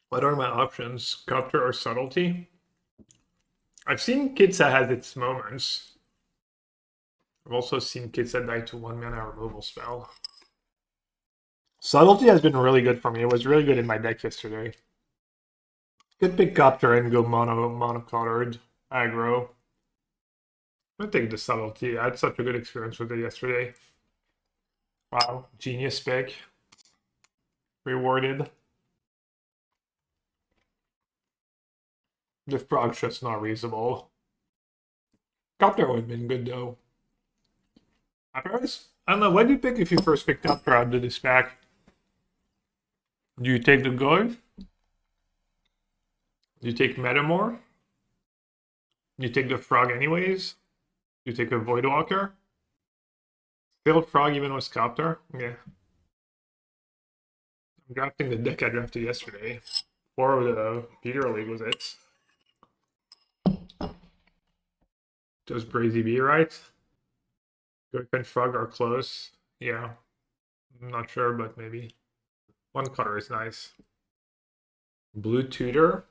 What are my options? Copter or subtlety? I've seen kits that has its moments. I've also seen kits that die to 1 mana removal spell. Subtlety has been really good for me. It was really good in my deck yesterday. Could pick Copter and go monocolored aggro. I'm gonna take the subtlety. I had such a good experience with it yesterday. Wow, genius pick. Rewarded. The frog's just not reasonable. Copter would have been good though. I don't know, what do you pick if you first picked Copter out of this pack? Do you take the Goy? Do you take Metamore? You take the Frog anyways? You take a Voidwalker? Still Frog even with Copter? Yeah. I'm drafting the deck I drafted yesterday. For the Peter League was it. Does Brazy be right? Goy and Frog are close. Yeah. I'm not sure, but maybe. One color is nice. Blue Tutor.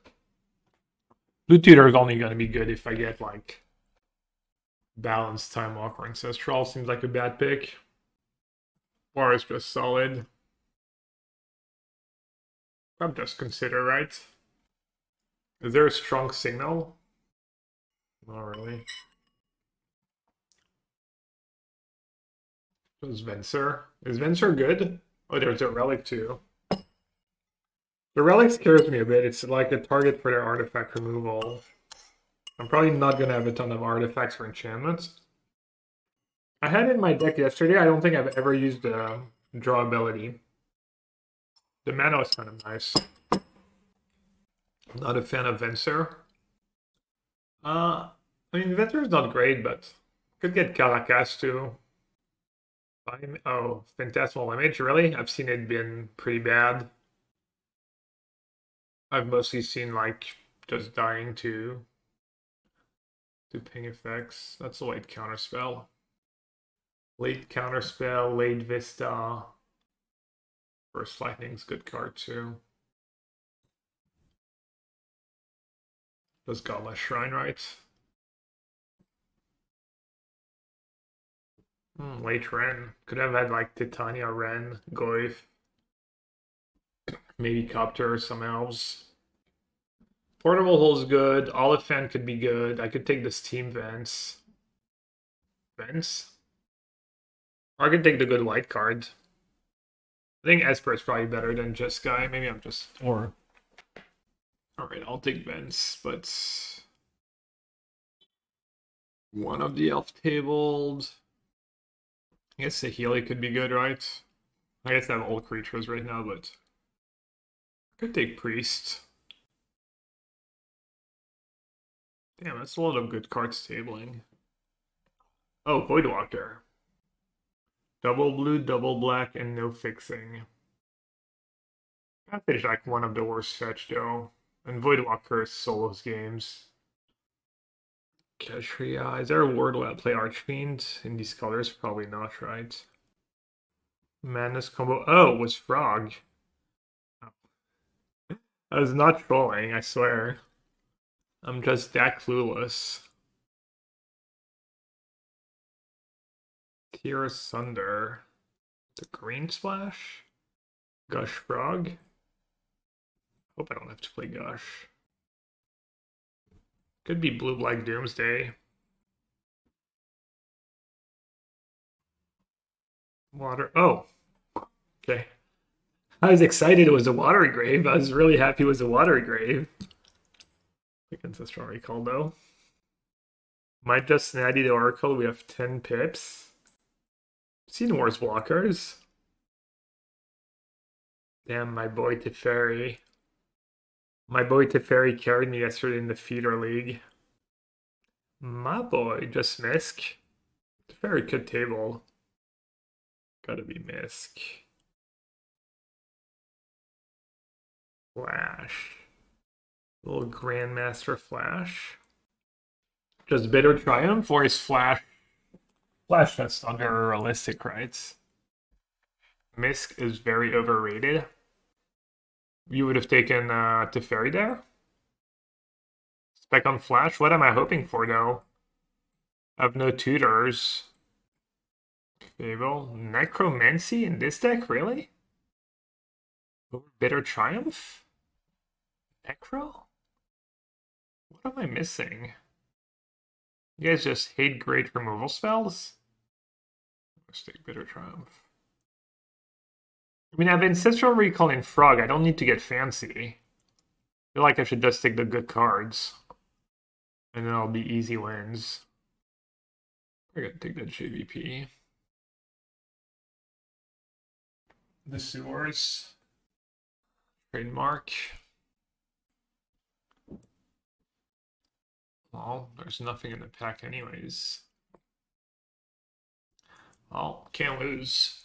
Blue Tutor is only going to be good if I get like Balanced Time Walker Ancestral. Seems like a bad pick. Or it's just solid. I'm just consider, right? Is there a strong signal? Not really. Is Venser? Is Venser good? Oh, there's a relic too. The relic scares me a bit. It's like a target for their artifact removal. I'm probably not going to have a ton of artifacts or enchantments. I had it in my deck yesterday. I don't think I've ever used the draw ability. The mana is kind of nice. Not a fan of Venser. I mean, Venser is not great, but could get Caracas too. Oh, Phantasmal Image, really? I've seen it been pretty bad. I've mostly seen like just dying to ping effects. That's a late counterspell. Late counterspell, late Vista. First Lightning's good card too. Does Godless Shrine right? Late Ren. Could have had like Titania Ren, Goyf. Maybe Copter or some elves. Portable Hull's good. Oliphant could be good. I could take this Team Vents. Vents? Or I could take the good white card. I think Esper is probably better than just Sky. Maybe I'm just... Or... Alright, I'll take Vents, but... One of the elf tabled... I guess the Healy could be good, right? I guess I have all creatures right now, but... I could take Priest. Damn, that's a lot of good cards tabling. Oh, Voidwalker. Double blue, double black, and no fixing. That is like one of the worst fetch though. And Voidwalker solos games. Keshria. Is there a word where I play Archfiend in these colors? Probably not, right? Madness combo. Oh, it was Frog. I was not trolling, I swear. I'm just that clueless. Tear Asunder. The green splash? Gush Frog? Hope I don't have to play Gush. Could be blue-black Doomsday. Water. Oh. Okay. I was excited it was a watery grave. I was really happy it was a watery grave. Against a strong recall though. Might just snatty the Oracle. We have 10 pips. Seen worse blockers. Damn, my boy Teferi. My boy Teferi carried me yesterday in the feeder league. My boy, just Misk. Teferi good table. Gotta be Misk. Flash. Little Grandmaster Flash. Just Bitter Triumph or is Flash just under realistic, right? Misk is very overrated. You would have taken Teferi there? Spec on Flash? What am I hoping for, though? I have no tutors. Fable. Necromancy in this deck? Really? Over Bitter Triumph? Necro? What am I missing? You guys just hate great removal spells? Let's take Bitter Triumph. I mean, I have Ancestral Recall and Frog. I don't need to get fancy. I feel like I should just take the good cards. And then I'll be easy wins. I gotta take that JVP. The Sewers. Trademark. Well, there's nothing in the pack anyways. Well, can't lose.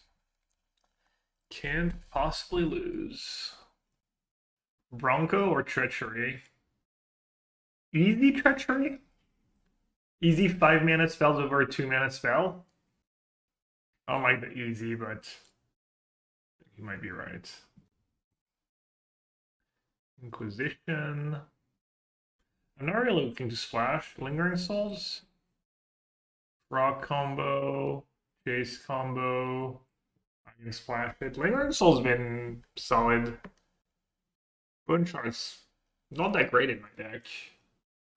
Can't possibly lose. Bronco or Treachery? Easy Treachery? Easy 5-mana spells over a 2-mana spell? I don't like the easy, but you might be right. Inquisition. I'm not really looking to splash. Lingering Souls? Rock combo. Chase combo. I can splash it. Lingering Soul's been solid. Gloomshot's not that great in my deck.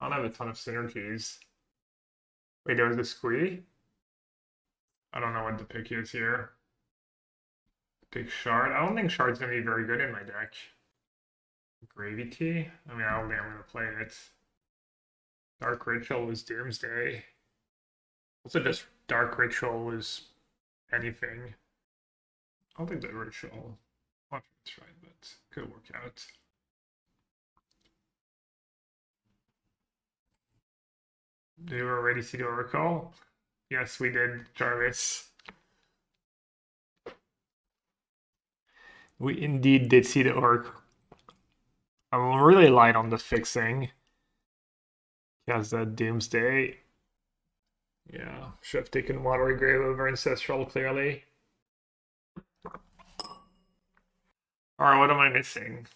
I don't have a ton of synergies. Wait, there was a squee? I don't know what the pick is here. Pick Shard. I don't think Shard's gonna be very good in my deck. Gravy Tea? I mean, I don't think I'm gonna play it. Dark Ritual was Doomsday. Also, just Dark Ritual was anything. I don't think the Ritual. I don't think it's right, but could work out. Did you already see the Oracle? Yes, we did, Jarvis. We indeed did see the Oracle. I'm really light on the fixing. He has that Doomsday. Yeah, should have taken Watery Grave over Ancestral, clearly. Alright, what am I missing?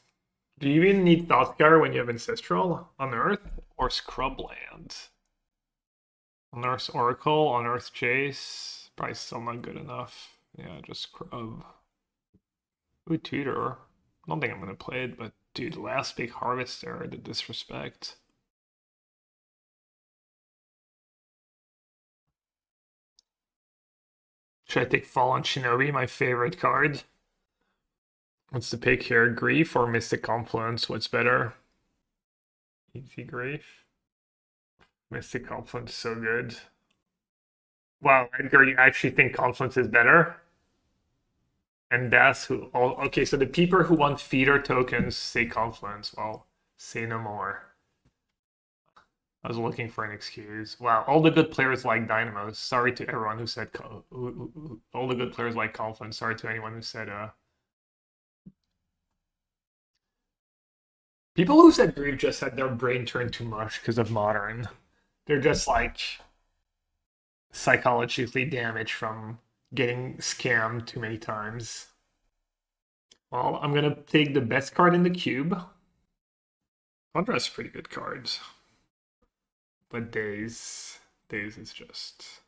Do you even need Thothgar when you have Ancestral? Unearth or Scrubland? Unearth Oracle, Unearth Chase. Probably still not good enough. Yeah, just Scrub. Ooh, Tutor. I don't think I'm gonna play it, but dude, last big Harvester, the disrespect. Should I take Fallen Shinobi, my favorite card? What's the pick here? Grief or Mystic Confluence? What's better? Easy Grief. Mystic Confluence is so good. Wow, Edgar, you actually think Confluence is better? And that's who. Oh, okay, so the people who want feeder tokens say Confluence. Well, say no more. I was looking for an excuse. Wow, all the good players like Dynamos. Sorry to everyone who said all the good players like Confluence. Sorry to anyone who said people who said Grief just had their brain turned too much because of Modern. They're just like psychologically damaged from getting scammed too many times. Well, I'm gonna take the best card in the cube. Condra's pretty good cards. But Days is just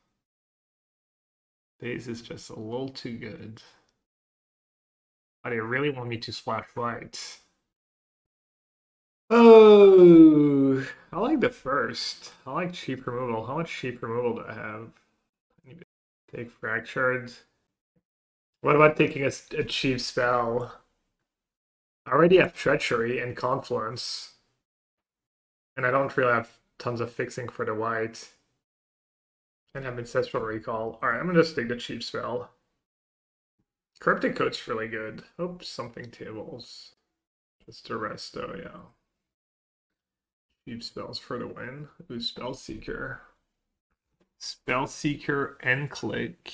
a little too good. But they really want me to splash white. Oh, I like the first. I like cheap removal. How much cheap removal do I have? I need to take fractured. What about taking a cheap spell? I already have treachery and confluence. And I don't really have tons of fixing for the white. And have ancestral recall. Alright, I'm gonna just take the cheap spell. Cryptic Coat's really good. Hope something tables. Just a rest though, yeah. Cheap spells for the win. Ooh, Spellseeker. Spellseeker and click.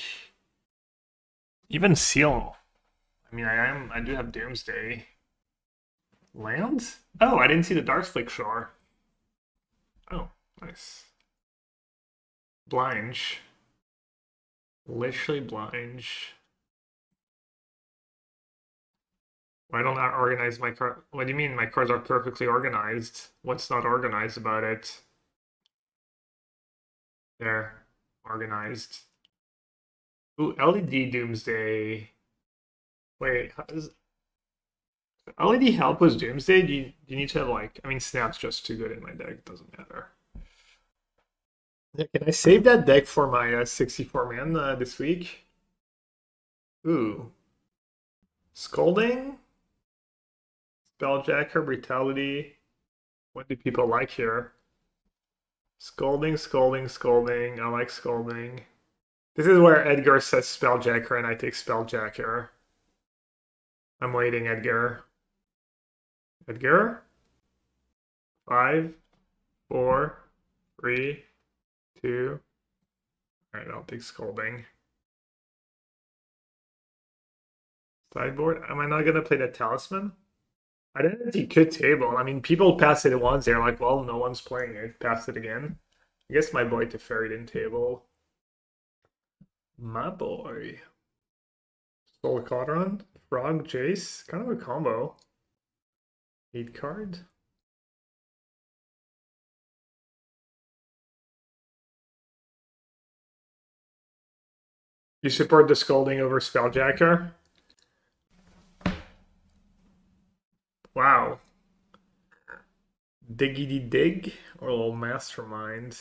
Even Seal. I mean, I do have Doomsday. Lands? Oh, I didn't see the Darkflick Shore. Oh, nice. Blinge. Literally Blinge. Why don't I organize my card? What do you mean my cards are perfectly organized? What's not organized about it? There, organized. Ooh, LED Doomsday. Wait, how does LED help with Doomsday? Do you need to have like? I mean, Snap's just too good in my deck. Doesn't matter. Yeah, can I save that deck for my 64 man this week? Ooh, Scolding, Spelljacker, Brutality. What do people like here? Scolding, Scolding, Scolding. I like Scolding. This is where Edgar says Spelljacker and I take Spelljacker. I'm waiting, Edgar. Edgar? 5, 4, 3, 2. Alright, I'll take Scolding. Sideboard? Am I not gonna play the Talisman? Identity could table. I mean, people pass it once, they're like, well, no one's playing it. Pass it again. I guess my boy Teferi didn't table. My boy. Soul Quadrant, Frog, Jace. Kind of a combo. 8 card. You support the Scolding over Spelljacker? Wow. Diggity dig or a little mastermind.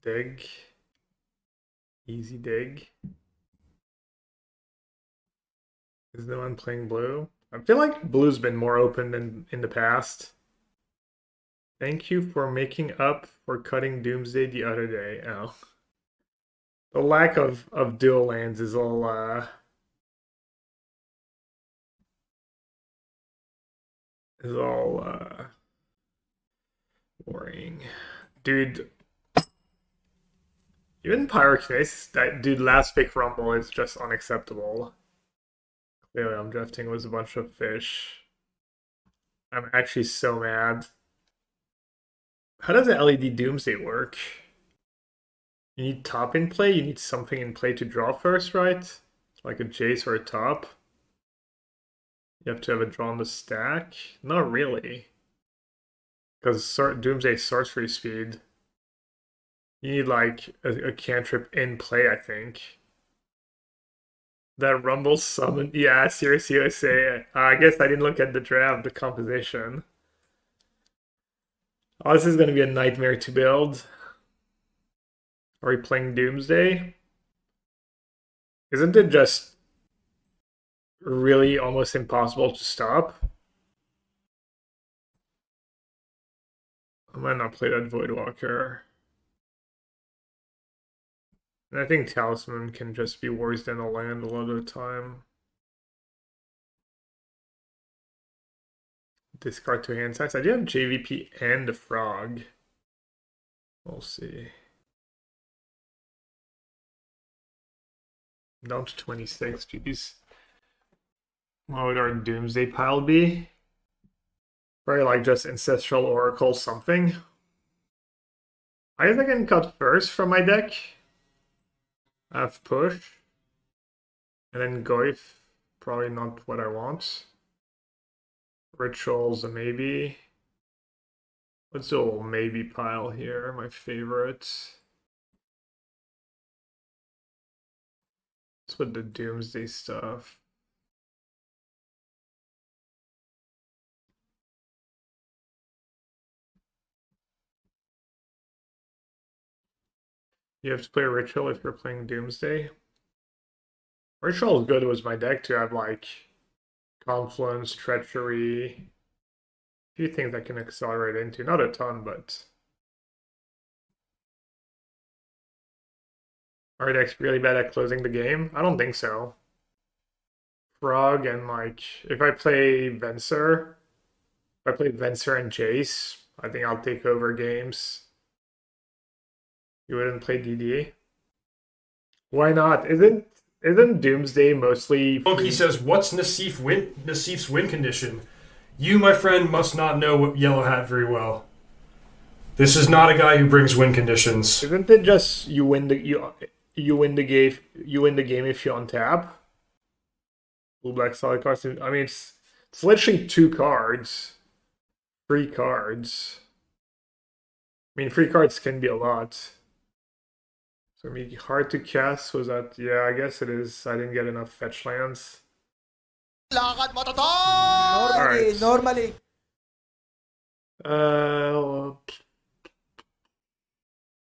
Dig. Easy dig. Is no one playing blue? I feel like blue's been more open than in the past. Thank you for making up for cutting Doomsday the other day. Oh. The lack of dual lands is all worrying. Dude, even Pyrokinesis, that dude last pick Rumble is just unacceptable. Clearly I'm drafting was a bunch of fish. I'm actually so mad. How does the LED Doomsday work? You need top in play, you need something in play to draw first, right? Like a Jace or a top. You have to have a draw on the stack? Not really. Because Doomsday sorcery speed. You need like a cantrip in play, I think. That Rumble summon. Yeah, seriously, I say. I guess I didn't look at the draft, the composition. Oh, this is going to be a nightmare to build. Are we playing Doomsday? Isn't it just really almost impossible to stop? I might not play that Voidwalker. And I think Talisman can just be worse than a land a lot of the time. Discard 2 hand size. I do have JVP and a Frog. We'll see. Down to 26, geez. What would our Doomsday pile be? Probably like just Ancestral Oracle something. I guess I can cut first from my deck. I have Push. And then Goif. Probably not what I want. Rituals, a maybe. Let's do a little maybe pile here, my favorite. Let's put the Doomsday stuff. You have to play Ritual if you're playing Doomsday. Ritual is good with my deck to have like Confluence, Treachery. A few things I can accelerate into. Not a ton, but. Are decks really bad at closing the game? I don't think so. Frog and like if I play Venser and Jace, I think I'll take over games. You wouldn't play DD? Why not? Isn't Doomsday mostly Monkey says, what's Nassif's win condition? You, my friend, must not know Yellowhat very well. This is not a guy who brings win conditions. Isn't it just you win the game if you untap? Blue black solid cards. I mean, it's literally 2 cards, 3 cards. I mean, 3 cards can be a lot. So I mean, hard to cast was that? Yeah, I guess it is. I didn't get enough fetch lands. Lakad mo, Totoo! All Normally, right. normally.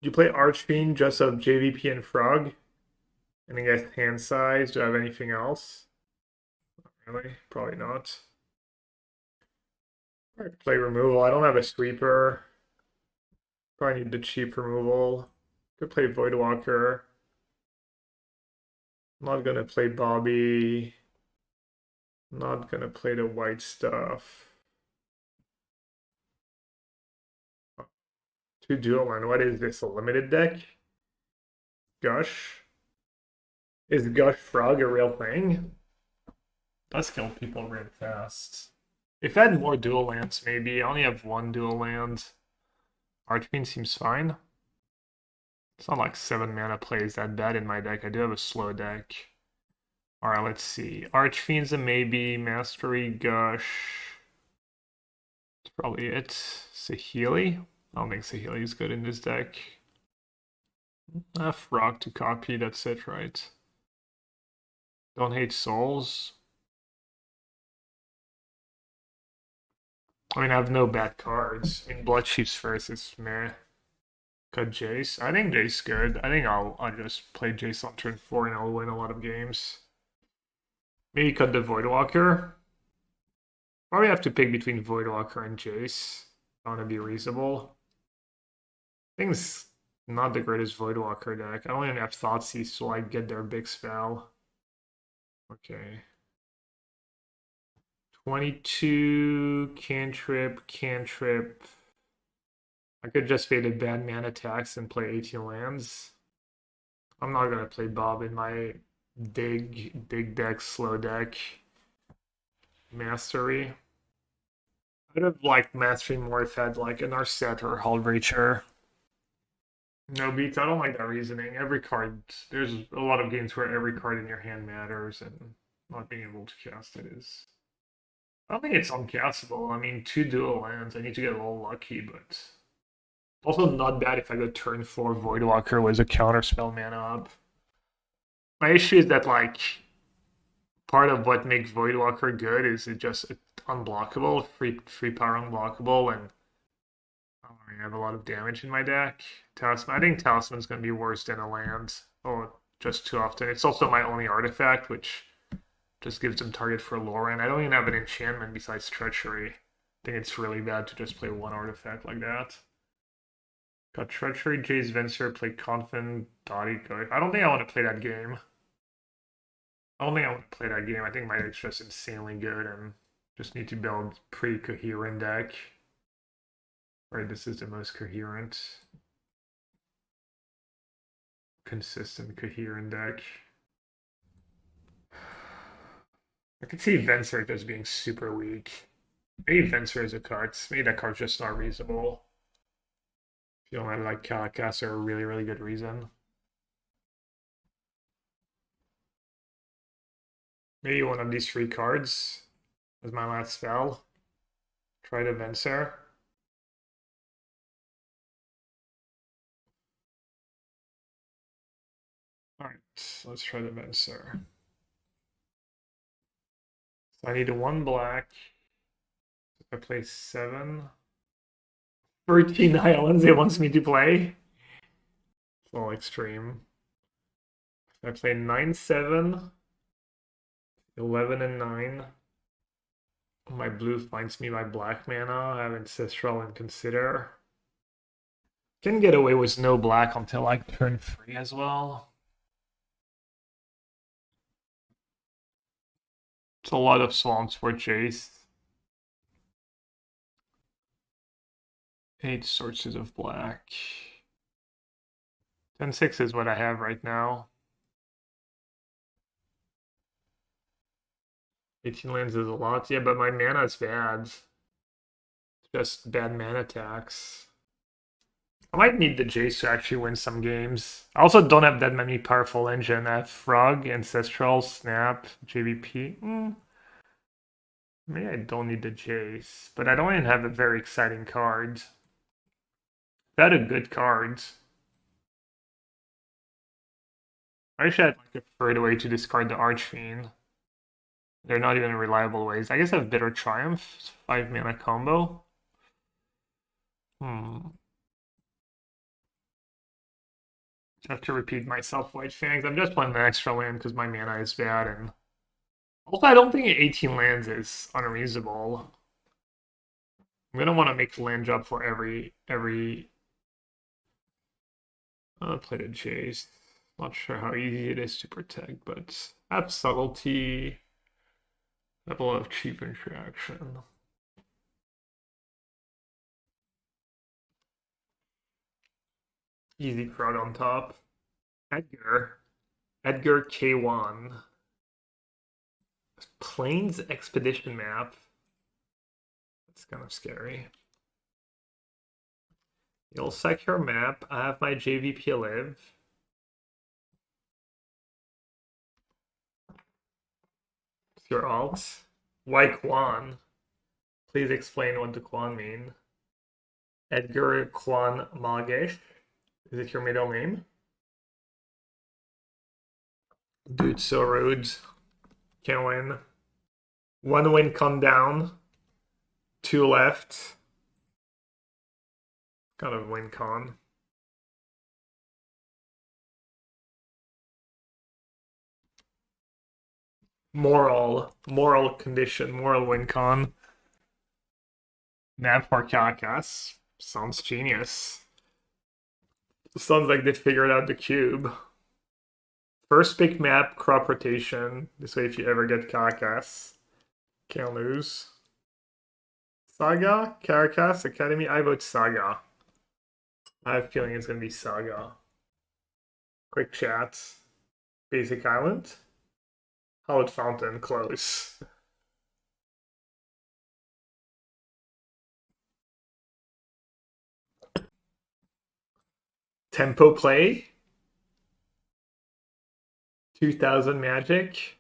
You play Archfiend just of JVP and Frog, and I guess hand size. Do I have anything else? Not really, probably not. All right, play removal. I don't have a sweeper. Probably need the cheap removal. Could play Voidwalker. Not gonna play Bobby. Not gonna play the white stuff. 2 dual land. What is this? A limited deck? Gush? Is Gush Frog a real thing? Does kill people really fast. If I had more dual lands, maybe. I only have 1 dual land. Archfiend seems fine. It's not like 7 mana plays that bad in my deck. I do have a slow deck. Alright, let's see. Archfiend's a maybe. Mastery, Gush. That's probably it. Saheeli? I don't think Saheeli is good in this deck. Frog to copy, that's it, right? Don't hate souls. I mean, I have no bad cards. I mean, Blood Chief's first is meh. Cut Jace. I think Jace's good. I think I'll just play Jace on turn 4 and I'll win a lot of games. Maybe cut the Voidwalker. Probably have to pick between Voidwalker and Jace. I want to be reasonable. I think it's not the greatest Voidwalker deck. I don't even have Thoughtseize to like get their big spell. Okay. 22 cantrip, cantrip. I could just pay the bad mana tax and play 18 lands. I'm not gonna play Bob in my big deck, slow deck. Mastery. I'd have liked Mastery more if I had like an Narset or Hull Breacher. No beats, I don't like that reasoning. Every card, there's a lot of games where every card in your hand matters, and not being able to cast it is. I don't think it's uncastable. I mean, 2 dual lands, I need to get a little lucky, but also not bad if I go turn 4 Voidwalker with a counterspell mana up. My issue is that, like, part of what makes Voidwalker good is it just unblockable, free power unblockable, and I have a lot of damage in my deck. Talisman, I think Talisman's going to be worse than a land. Oh, just too often. It's also my only artifact, which just gives them target for lore, and I don't even have an enchantment besides Treachery. I think it's really bad to just play 1 artifact like that. Got Treachery, Jace Venser, play Confident, Dottie, go. I don't think I want to play that game. I don't think I want to play that game. I think my deck's just insanely good and just need to build pretty coherent deck. Right, this is the most coherent. Consistent, coherent deck. I could see Venser just being super weak. Maybe Venser is a card. Maybe that card's just not reasonable. If you don't have like Calicaster, a really, really good reason. Maybe one of these 3 cards as my last spell. Try to Venser. Alright, let's try the Venser. So I need a 1 black. If I play 7. 13 islands it wants me to play. It's a little extreme. If I play 9-7. 11 and 9. My blue finds me my black mana. I have Ancestral and Consider. Can get away with no black until like turn 3 as well. It's a lot of swamps for Jace. 8 sources of black. 10-6 is what I have right now. 18 lands is a lot. Yeah, but my mana is bad. It's just bad mana tax. I might need the Jace to actually win some games. I also don't have that many powerful engine. I have Frog, Ancestral, Snap, JVP. Maybe I don't need the Jace, but I don't even have a very exciting card. That a good card. I wish I had like a third way to discard the Archfiend. They're not even reliable ways. I guess I have Bitter Triumph, 5 mana combo. I have to repeat myself, White Fangs. I'm just playing the extra land because my mana is bad, and also I don't think 18 lands is unreasonable. I'm gonna want to make land drop for every. I'll play the Jace. Not sure how easy it is to protect, but have subtlety. Have a lot of cheap interaction. Easy crowd on top. Edgar K1. Plains Expedition map. That's kind of scary. You'll secure map. I have my JVP live. It's your alt. Why Quan? Please explain what the Quan mean. Edgar Quan Magesh. Is it your middle name? Dude, so rude. Can't win. 1 win, come down. 2 left. Kind of win con. Moral condition, moral win con. Nav for Carcass. Sounds genius. Sounds like they figured out the cube. First pick map, crop rotation. This way if you ever get Carcass, can't lose. Saga? Carcass? Academy? I vote Saga. I have a feeling it's going to be Saga. Quick chat. Basic Island? Hallowed Fountain, close. Tempo play? 2000 magic?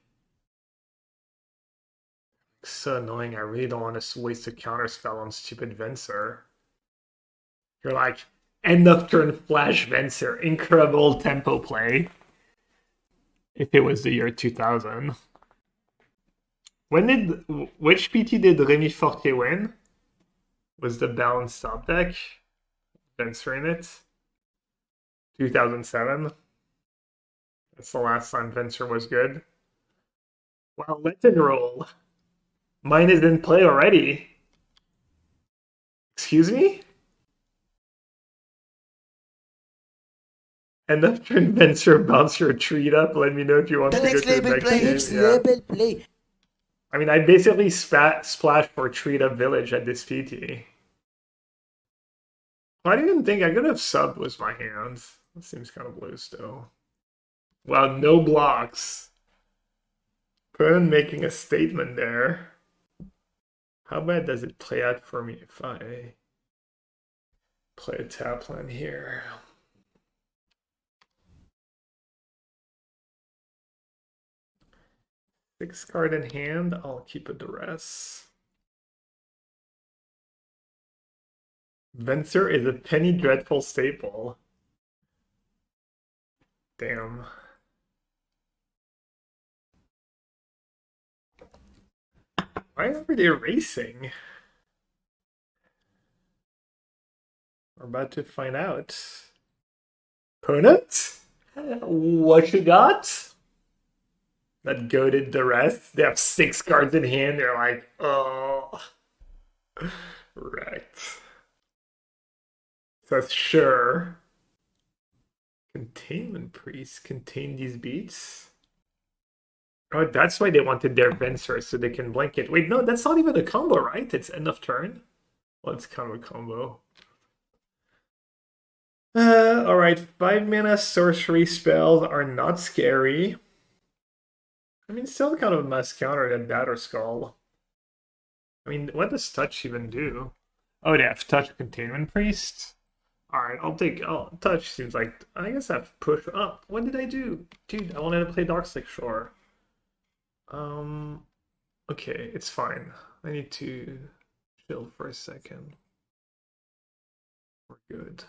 So annoying, I really don't want to waste a counterspell on stupid Venser. You're like, end of turn flash Venser, incredible tempo play. If it was the year 2000. Which PT did Remy Fortier win? Was the balanced top deck? Venser in it? 2007. That's the last time Venser was good. Wow, let it roll. Mine is in play already. Excuse me? End of turn Venser, bounce your treat up. Let me know if you want to go to the next game. Next level play. I mean, I basically splashed for treat up village at this PT. I didn't think I could have subbed with my hands. That seems kind of loose though. Wow, no blocks. Pern making a statement there. How bad does it play out for me if I play a tap land here? Six card in hand, I'll keep a duress. Venser is a penny dreadful staple. Damn. Why are they racing? We're about to find out. Opponent? What you got? That goated the rest. They have 6 cards in hand. They're like, oh. Right. So sure. Containment Priest. Contain these beats. Oh, that's why they wanted their Venser, so they can blink it. Wait, no, that's not even a combo, right? It's end of turn. Well, it's kind of a combo. Alright, 5 mana sorcery spells are not scary. I mean, still kind of must counter that Batter Skull. I mean, what does Touch even do? Oh, they have Touch Containment Priest? Alright, I'll touch. Seems like, I guess I've pushed up. What did I do? Dude, I wanted to play Darkslick Shore. Um, okay, it's fine. I need to chill for a second. We're good.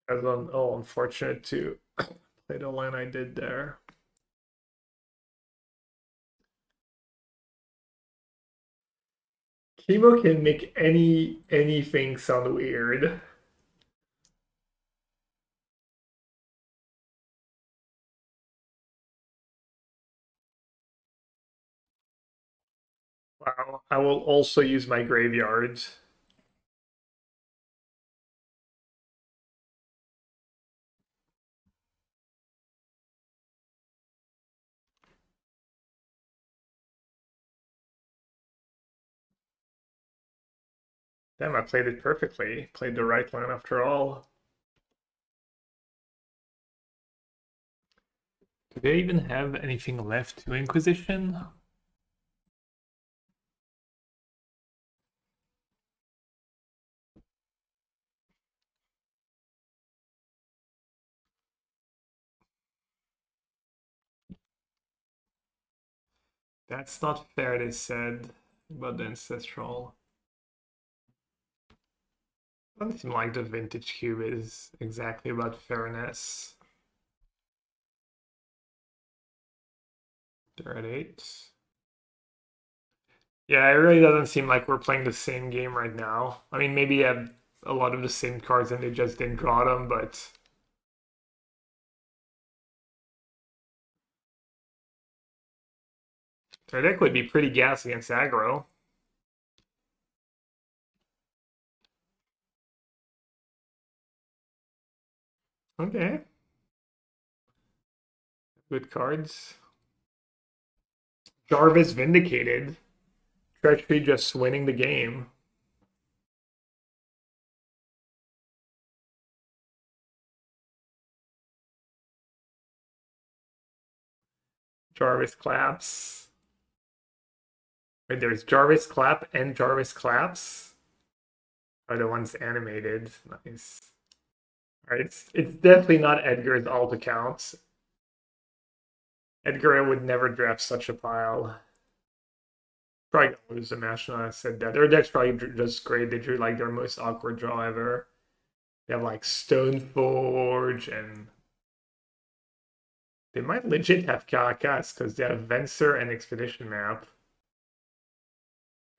As unfortunate to play the line I did there. Chemo can make anything sound weird. Wow, I will also use my graveyards. Damn, I played it perfectly. Played the right line after all. Do they even have anything left to Inquisition? That's not fair, they said, about the Ancestral. Doesn't seem like the Vintage Cube is exactly about fairness. They're at 8. Yeah, it really doesn't seem like we're playing the same game right now. I mean, maybe they have a lot of the same cards and they just didn't draw them, but their deck would be pretty gas against aggro. Okay. Good cards. Jarvis Vindicated. Treachery just winning the game. Jarvis claps. Wait, there's Jarvis clap and Jarvis claps. Are the ones animated? Nice. All right, it's definitely not Edgar's alt accounts. Edgar would never draft such a pile. Probably gonna lose the match now I said that. Their deck's probably just great. They drew like their most awkward draw ever. They have like Stoneforge and they might legit have Caracas because they have Venser and Expedition Map.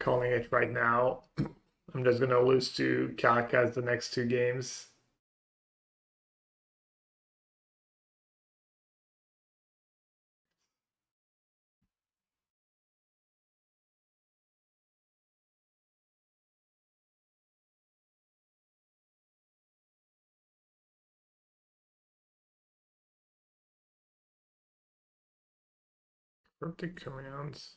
Calling it right now. I'm just gonna lose to Caracas the next 2 games. Cryptic commands.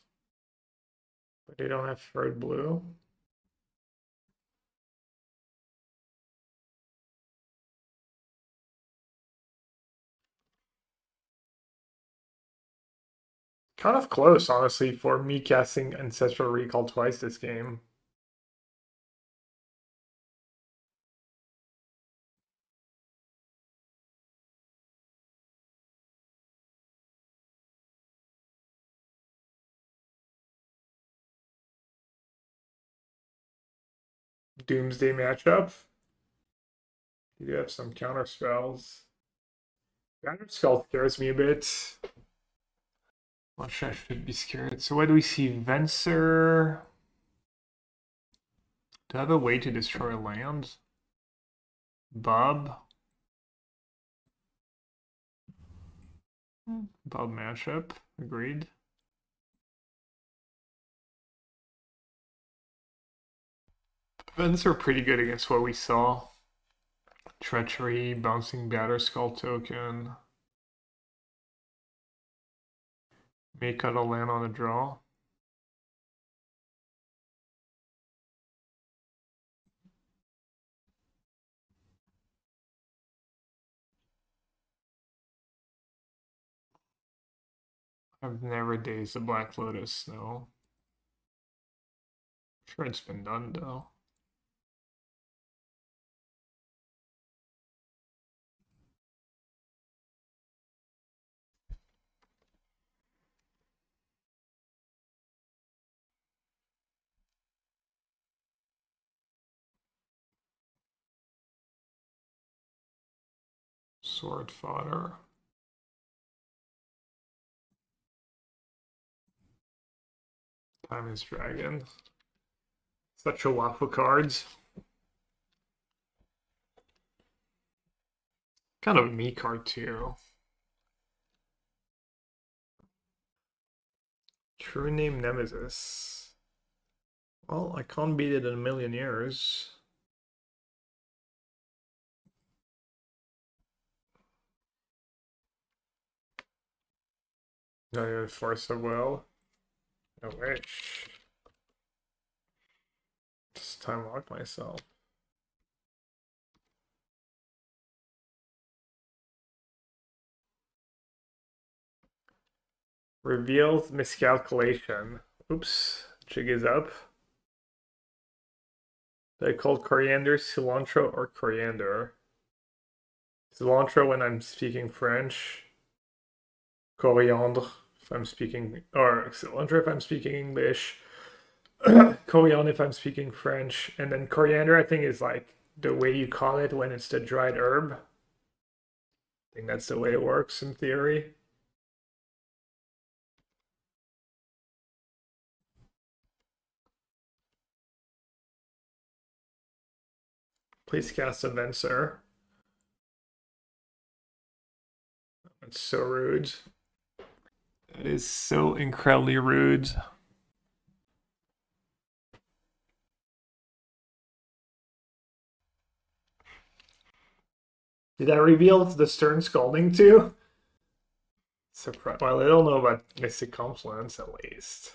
But they don't have third blue. Kind of close, honestly, for me casting Ancestral Recall twice this game. Doomsday matchup. You do have some counter spells. Counter spell scares me a bit. Much I should be scared. So what do we see? Venser. Do I have a way to destroy land? Bob. Bob matchup. Agreed. Venser pretty good against what we saw. Treachery, bouncing batter skull token. May cut a land on a draw. I've never dazed a Black Lotus, no. Sure, it's been done though. Sword fodder. Time is Dragon. Such a waffle cards. Kind of a me card too. True name Nemesis. Well, I can't beat it in a million years. No, you force of will. I wish. Just time lock myself. Reveals miscalculation. Oops, jig is up. They called coriander cilantro or coriander. Cilantro when I'm speaking French. Coriandre if I'm speaking, or cilantro if I'm speaking English. Coriander if I'm speaking French. And then coriander, I think, is like the way you call it when it's the dried herb. I think that's the way it works in theory. Please cast event, sir. That's so rude. That is so incredibly rude. Did I reveal the Stern Scalding too? Surprise. Well, I don't know about Mystic Confluence at least.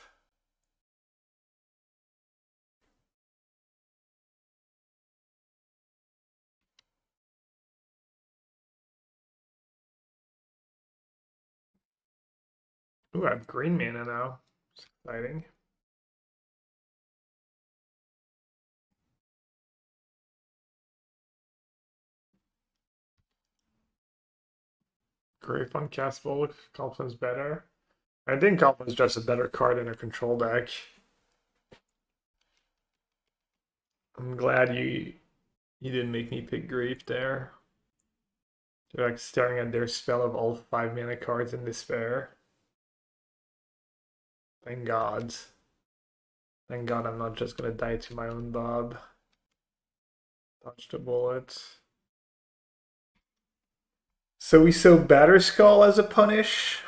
Ooh, I have green mana now. It's exciting. Grave on Castable, Confluence better. I think Confluence is just a better card in a control deck. I'm glad you didn't make me pick Grave there. They're like staring at their spell of all 5 mana cards in despair. Thank God. Thank God I'm not just gonna die to my own Bob. Dodge the bullet. So we saw Batterskull as a punish.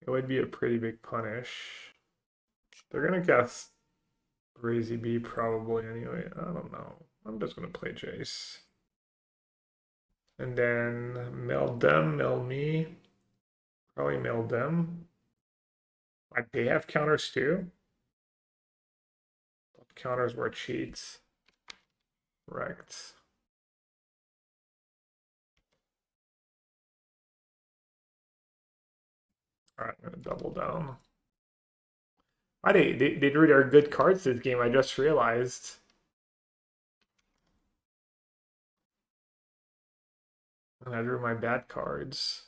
It would be a pretty big punish. They're gonna cast Crazy Bee probably anyway. I don't know. I'm just gonna play Jace. And then mill them, mill me. Probably mill them. Like they have counters too. Counters were cheats. Correct. Alright, I'm gonna double down. Why they drew their good cards this game, I just realized. And I drew my bad cards.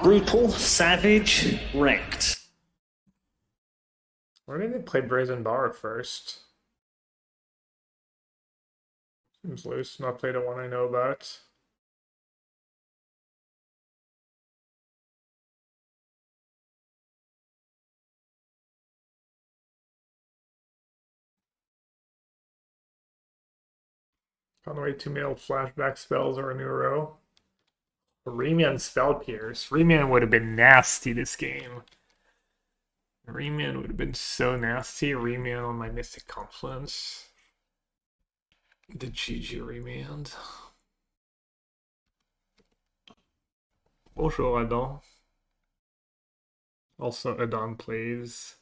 Brutal, savage, wrecked. Why didn't they play Brazen Bar first? Seems loose, not play the one I know about. Can't wait to mail flashback spells or a new row. Remand Spell Pierce. Remand would have been nasty this game. Remand would have been so nasty. Remand on my Mystic Confluence. The GG Remand. Bonjour, Adam. Also, Adam plays.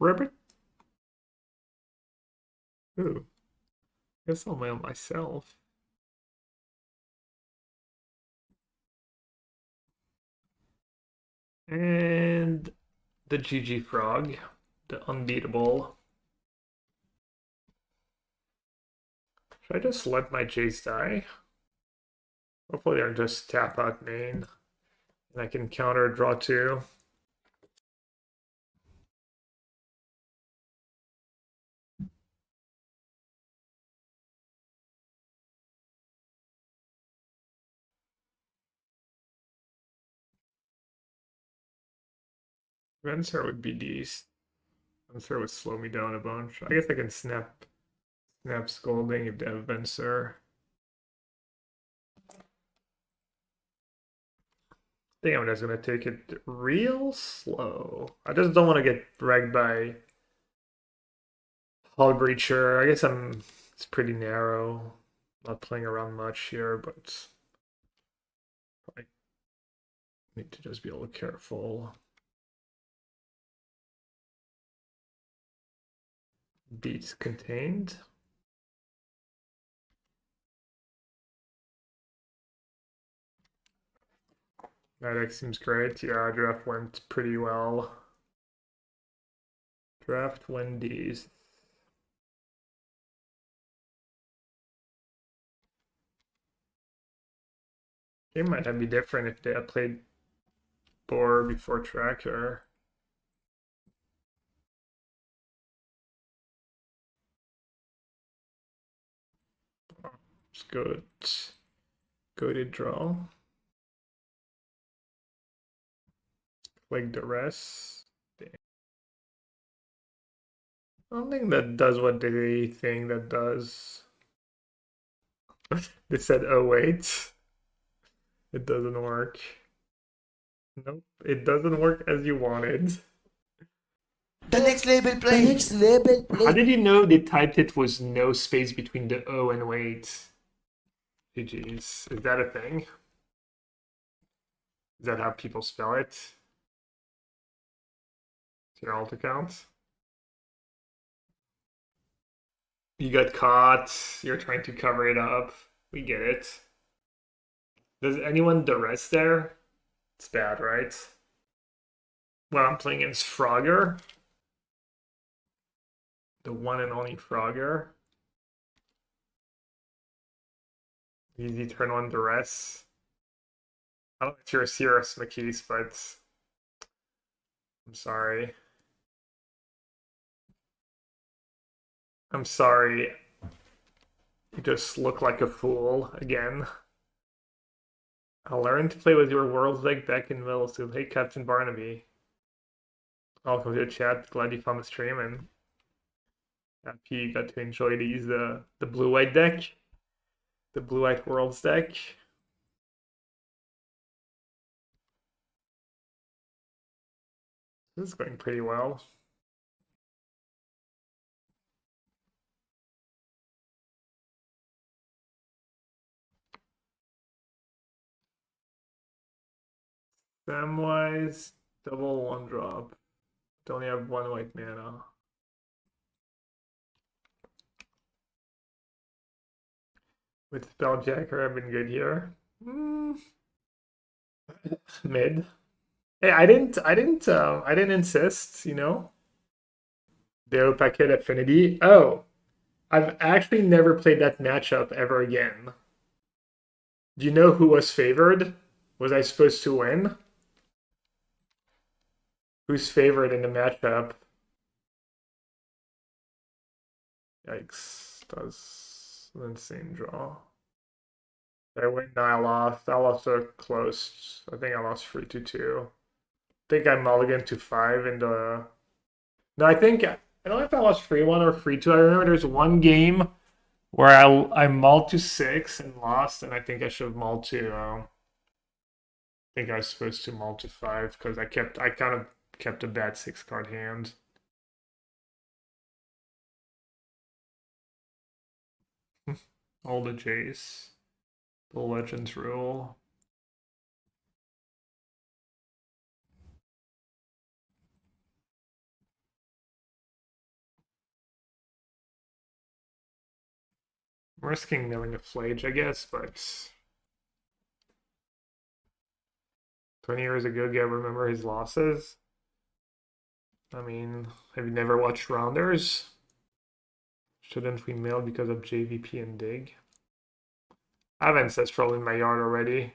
Ribbit Ooh, guess I'll mail myself. And the GG Frog, the unbeatable. Should I just let my Jace die? Hopefully they're just tap out main. And I can counter draw 2. Venser would be decent. Venser would slow me down a bunch. I guess I can snap Scolding if they have Venser. I think I'm just gonna take it real slow. I just don't want to get dragged by Hull Breacher. I guess it's pretty narrow. Not playing around much here, but I need to just be a little careful. Beats contained. That seems great. Yeah, draft went pretty well. Draft Wendy's. It might have been different if they had played Boar before Tracker. Let's go to draw. Like the rest. I don't think that does what they think that does. They said, oh wait, it doesn't work. Nope, it doesn't work as you wanted. The next level play. The next level play. How did you know they typed it was no space between the O and wait? GG's. Is that a thing? Is that how people spell it? To your alt account? You got caught. You're trying to cover it up. We get it. Does anyone the rest there? It's bad, right? Well, I'm playing against Frogger. The one and only Frogger. Easy turn one duress. I don't know if you're serious, McKees, but I'm sorry. I'm sorry. You just look like a fool again. I learned to play with your world's leg back in middle school. Hey, Captain Barnaby. Welcome to the chat. Glad you found the stream and happy you got to enjoy to use the blue-white deck. The blue-white worlds deck. This is going pretty well. Samwise, double one drop. Only have one white mana. With Spelljacker, I've been good here. Mid. Hey, I didn't insist, you know. Deo Packet Affinity. Oh, I've actually never played that matchup ever again. Do you know who was favored? Was I supposed to win? Who's favored in the matchup? Yikes, that's an insane draw. I win, no, I lost. I lost so close. I think I lost 3-2. I think I mulliganed to 5 in the. No, I don't know if I lost 3-1 or 3-2. I remember there's one game where I mulled to 6 and lost, and I think I should have mulled to. I think I was supposed to mull to 5 because I kind of kept a bad 6-card hand. All the Jays. The Legends rule. I'm risking milling a Flage, I guess, but 20 years ago, Gabriel, remember his losses? I mean, have you never watched Rounders? Shouldn't we mill because of JVP and Dig? I have Ancestral in my yard already.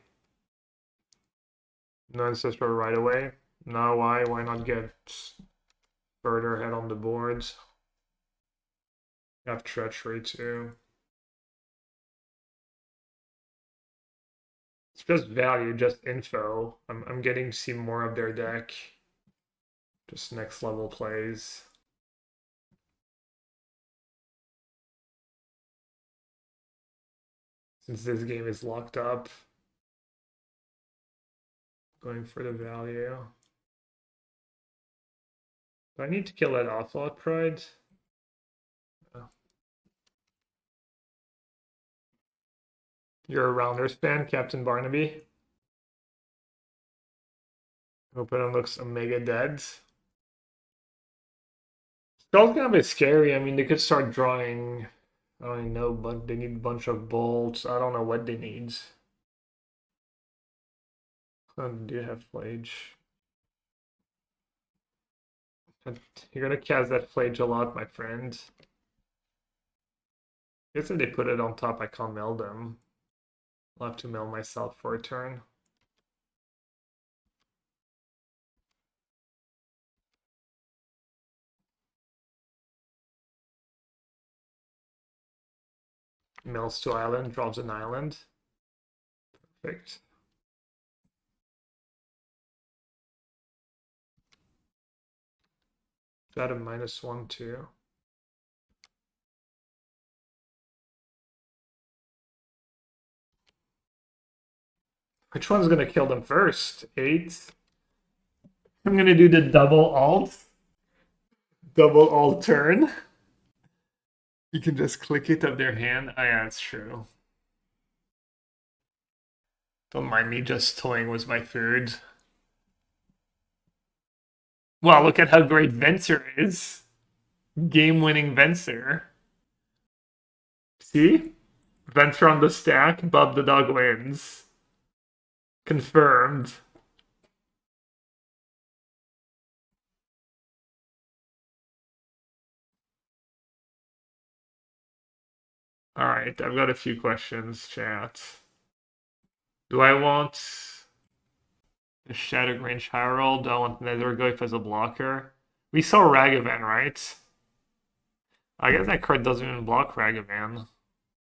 No Ancestral right away. No, why? Why not get further ahead on the boards? I have Treachery too. It's just value, just info. I'm getting to see more of their deck. Just next level plays. Since this game is locked up. Going for the value. Do I need to kill that Ocelot Pride? Oh. You're a Rounders fan, Captain Barnaby? Hope it looks Omega dead. Skull's kind of a bit scary. I mean, they could start drawing. I don't know, but they need a bunch of bolts. I don't know what they need. Oh, do you have Flage? You're gonna cast that Flage a lot, my friend. I guess if they put it on top, I can't mill them. I'll have to mill myself for a turn. Mills to island, drops an island. Perfect. Got a -1 too. Which one's gonna kill them first? 8. I'm gonna do the double alt. Double alt turn. You can just click it up their hand. Oh yeah, that's true. Don't mind me just toying with my food. Wow, look at how great Venser is. Game-winning Venser. See? Venser on the stack, Bob the dog wins. Confirmed. Alright, I've got a few questions, chat. Do I want a Shattered Range high roll? Do I want Netherglyph as a blocker? We saw Ragavan, right? I guess that card doesn't even block Ragavan.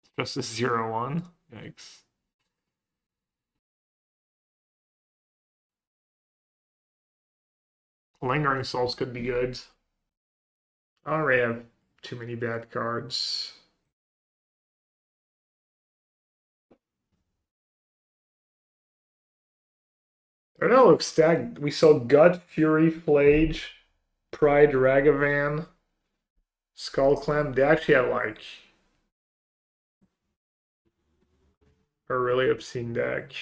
It's just a 0/1. Yikes. Lingering Souls could be good. I already have too many bad cards. I don't know, looks stacked. We saw Gut, Fury, Flage, Pride, Ragavan, Skull Clam. They actually have like a really obscene deck.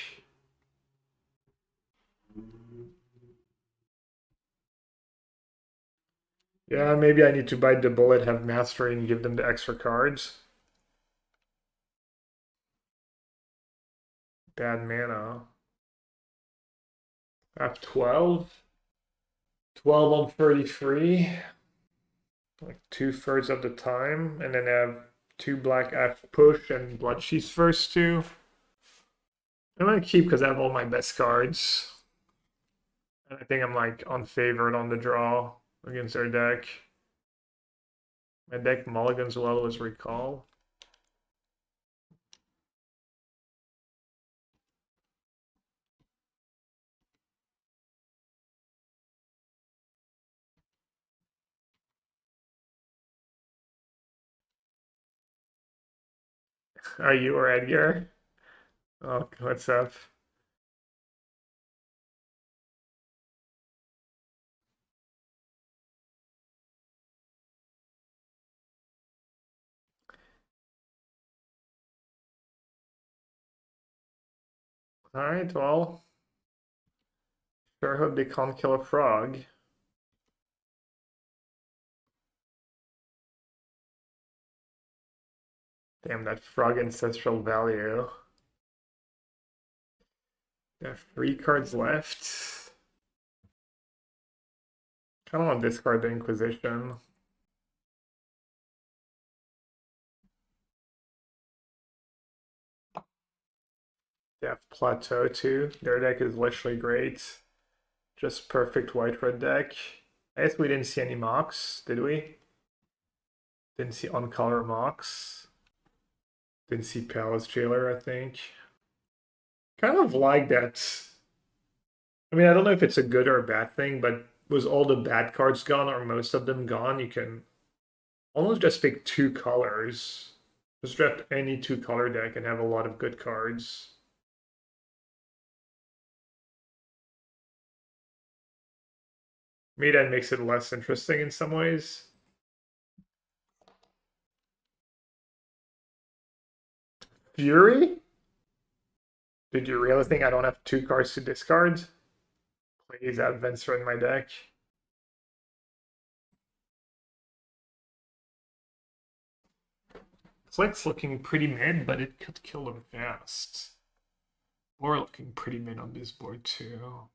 Yeah, maybe I need to bite the bullet, have Mastery, and give them the extra cards. Bad mana. I have 12. 12 on 33. Like 2/3 of the time. And then I have 2 Black Ash Push and Blood Sheath first 2. I'm gonna keep because I have all my best cards. And I think I'm like unfavored on the draw against their deck. My deck mulligans well with Recall. Are you or Edgar? Oh, what's up? Alright, well. Sure hope they can't kill a frog. Damn, that frog ancestral value. They have 3 cards left. Kind of want to discard the Inquisition. They have Plateau too. Their deck is literally great. Just perfect white-red deck. I guess we didn't see any mocks, did we? Didn't see on-color mocks. Didn't see Palace Jailer, I think. Kind of like that. I mean, I don't know if it's a good or a bad thing, but was all the bad cards gone or most of them gone, you can almost just pick 2 colors. Just draft any 2-color deck and have a lot of good cards. Maybe that makes it less interesting in some ways. Fury? Did you really think I don't have 2 cards to discard? Please add Venser in my deck. Flick's looking pretty mid, but it could kill him fast. Or looking pretty mid on this board too.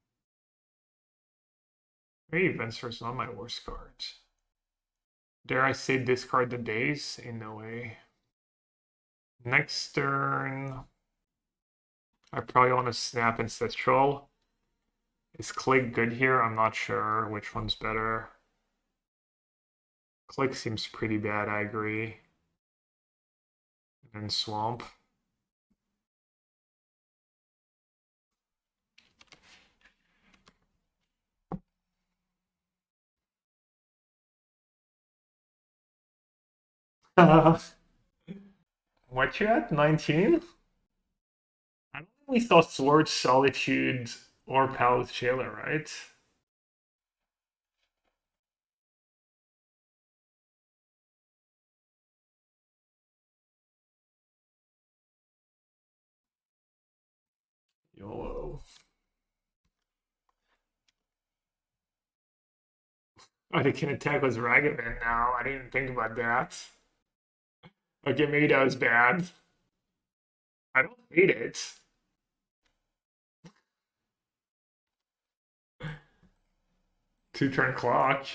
Maybe Venser's not my worst card. Dare I say discard the days? In no way. Next turn, I probably want to snap Ancestral. Is Click good here? I'm not sure which one's better. Click seems pretty bad, I agree. And then Swamp. What you at? 19? I don't think we saw Sword, Solitude, or Palace Jailer, right? YOLO. Oh, they can attack with Ragavan now. I didn't think about that. Okay, maybe that was bad. I don't hate it. Two-turn clock.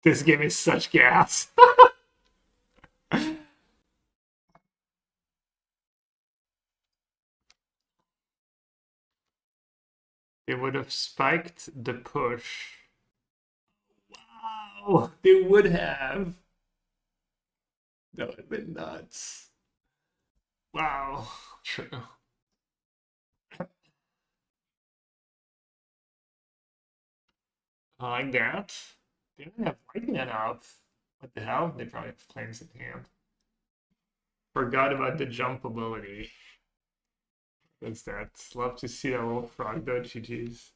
This game is such gas. They would have spiked the push. Wow, they would have. That would have been nuts. Wow, true. I like that. They don't have white man up. What the hell? They probably have claims at hand. Forgot about the jump ability. That's that. Love to see that little frog though, GG's.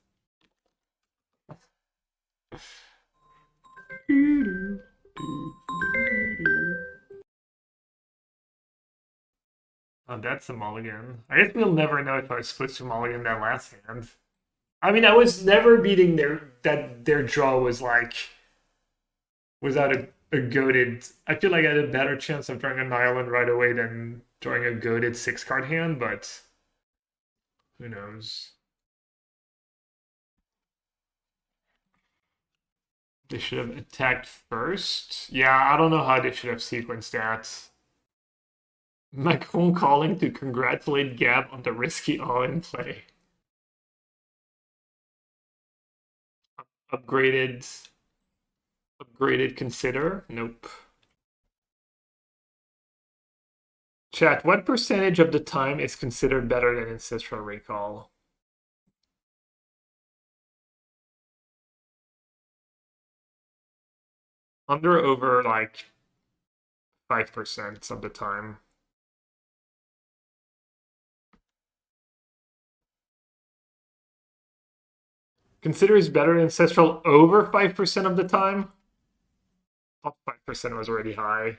Oh, that's a mulligan. I guess we'll never know if I was supposed to mulligan that last hand. I mean, I was never beating their draw was like without a goated. I feel like I had a better chance of drawing an island right away than drawing a goated 6-card hand, but who knows? They should have attacked first. Yeah, I don't know how they should have sequenced that. Macron calling to congratulate Gab on the risky all-in play. Upgraded consider? Nope. Chat, what percentage of the time is considered better than Ancestral Recall? Under or over like 5% of the time. Consider is better than Ancestral over 5% of the time? Oh, 5% was already high.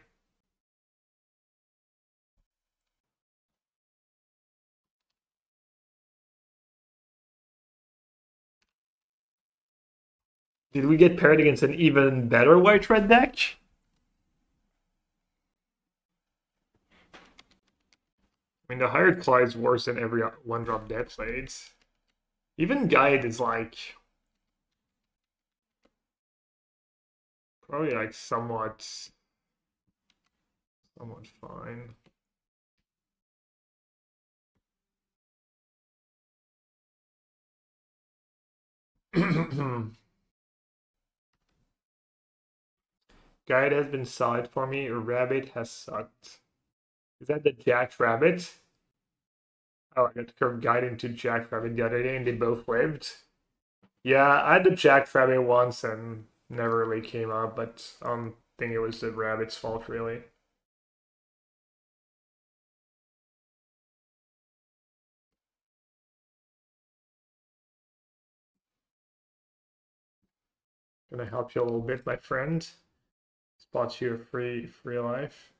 Did we get paired against an even better white-red deck? I mean, the hired claw is worse than every one-drop dead plays. Even guide is like probably like somewhat fine. Guide has been solid for me. Rabbit has sucked. Is that the Jack Rabbit? Oh, I got to curve Guide into Jack Rabbit the other day and they both lived. Yeah, I had the Jack Rabbit once and never really came up, but I don't think it was the rabbit's fault really. Gonna help you a little bit, my friend. Spot you a free life.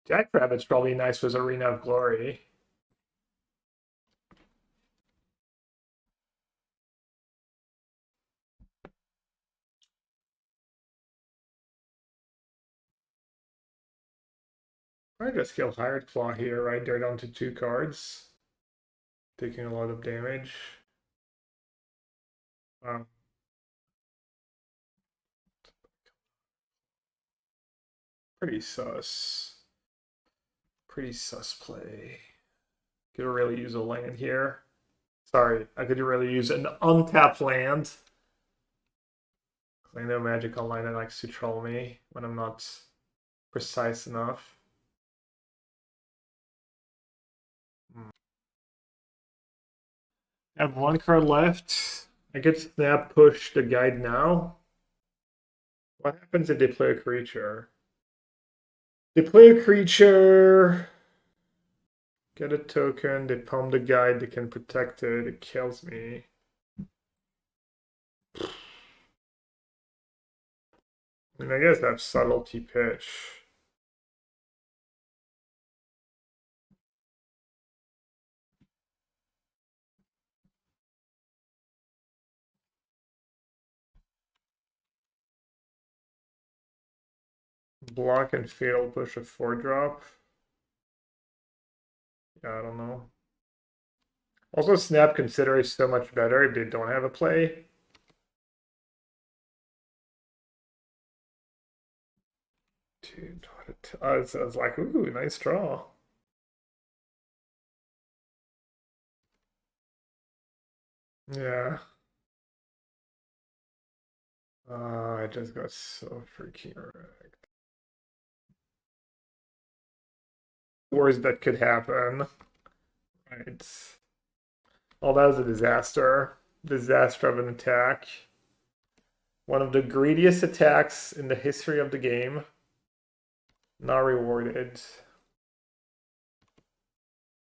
Jackrabbit's probably nice with Arena of Glory. I just kill Hired Claw here, right? They're down to 2 cards. Taking a lot of damage. Pretty sus. Pretty sus play. Could really use a land here. Sorry, I could really use an untapped land. I know Magic Online likes to troll me when I'm not precise enough. I have 1 card left. I could snap push the guide now. What happens if they play a creature? They play a creature. Get a token. They palm the guide. They can protect it. It kills me. I mean, I guess that's subtlety pitch. Block and fatal push a 4-drop. Yeah, I don't know. Also, Snap Consider is so much better if they don't have a play. Dude, I was like, ooh, nice draw. Yeah. I just got so freaking wrecked. Worst that could happen. Right. Oh, that was a disaster. Disaster of an attack. One of the greediest attacks in the history of the game. Not rewarded.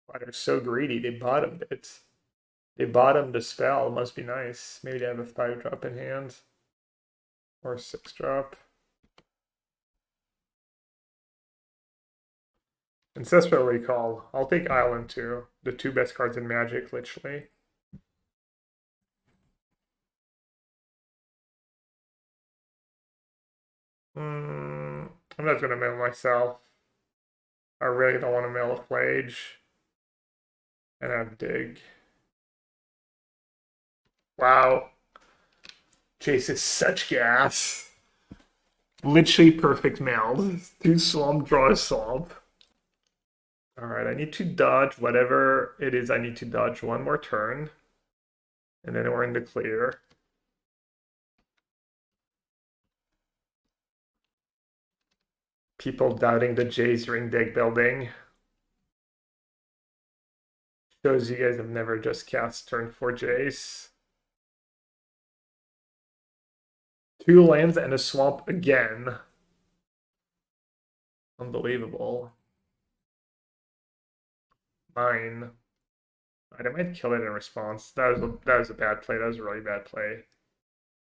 Why, they're so greedy, they bottomed it. They bottomed the spell, must be nice. Maybe they have a 5-drop in hand. Or a 6-drop. Ancestral Recall. I'll take Island too. The 2 best cards in Magic, literally. I'm not gonna mill myself. I really don't want to mill a Flage. And have Dig. Wow. Chase is such gas. Literally perfect meld. 2 swamp, draw a swamp. Alright, I need to dodge whatever it is I need to dodge 1 more turn. And then we're in the clear. People doubting the Jace ring deck building. Shows you guys have never just cast turn 4 Jace. 2 lands and a swamp again. Unbelievable. Mine. I might kill it in response. That was a bad play. That was a really bad play.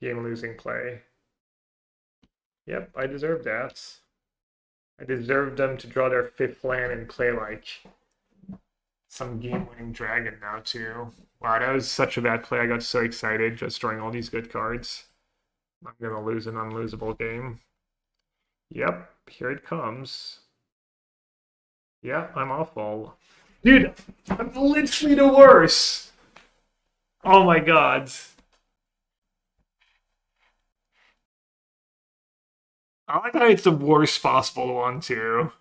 Game losing play. Yep, I deserve that. I deserve them to draw their 5th land and play like some game-winning dragon now too. Wow, that was such a bad play. I got so excited just drawing all these good cards. I'm gonna lose an unlosable game. Yep, here it comes. Yeah, I'm awful. Dude, I'm literally the worst. Oh my god. I like how it's the worst possible one too.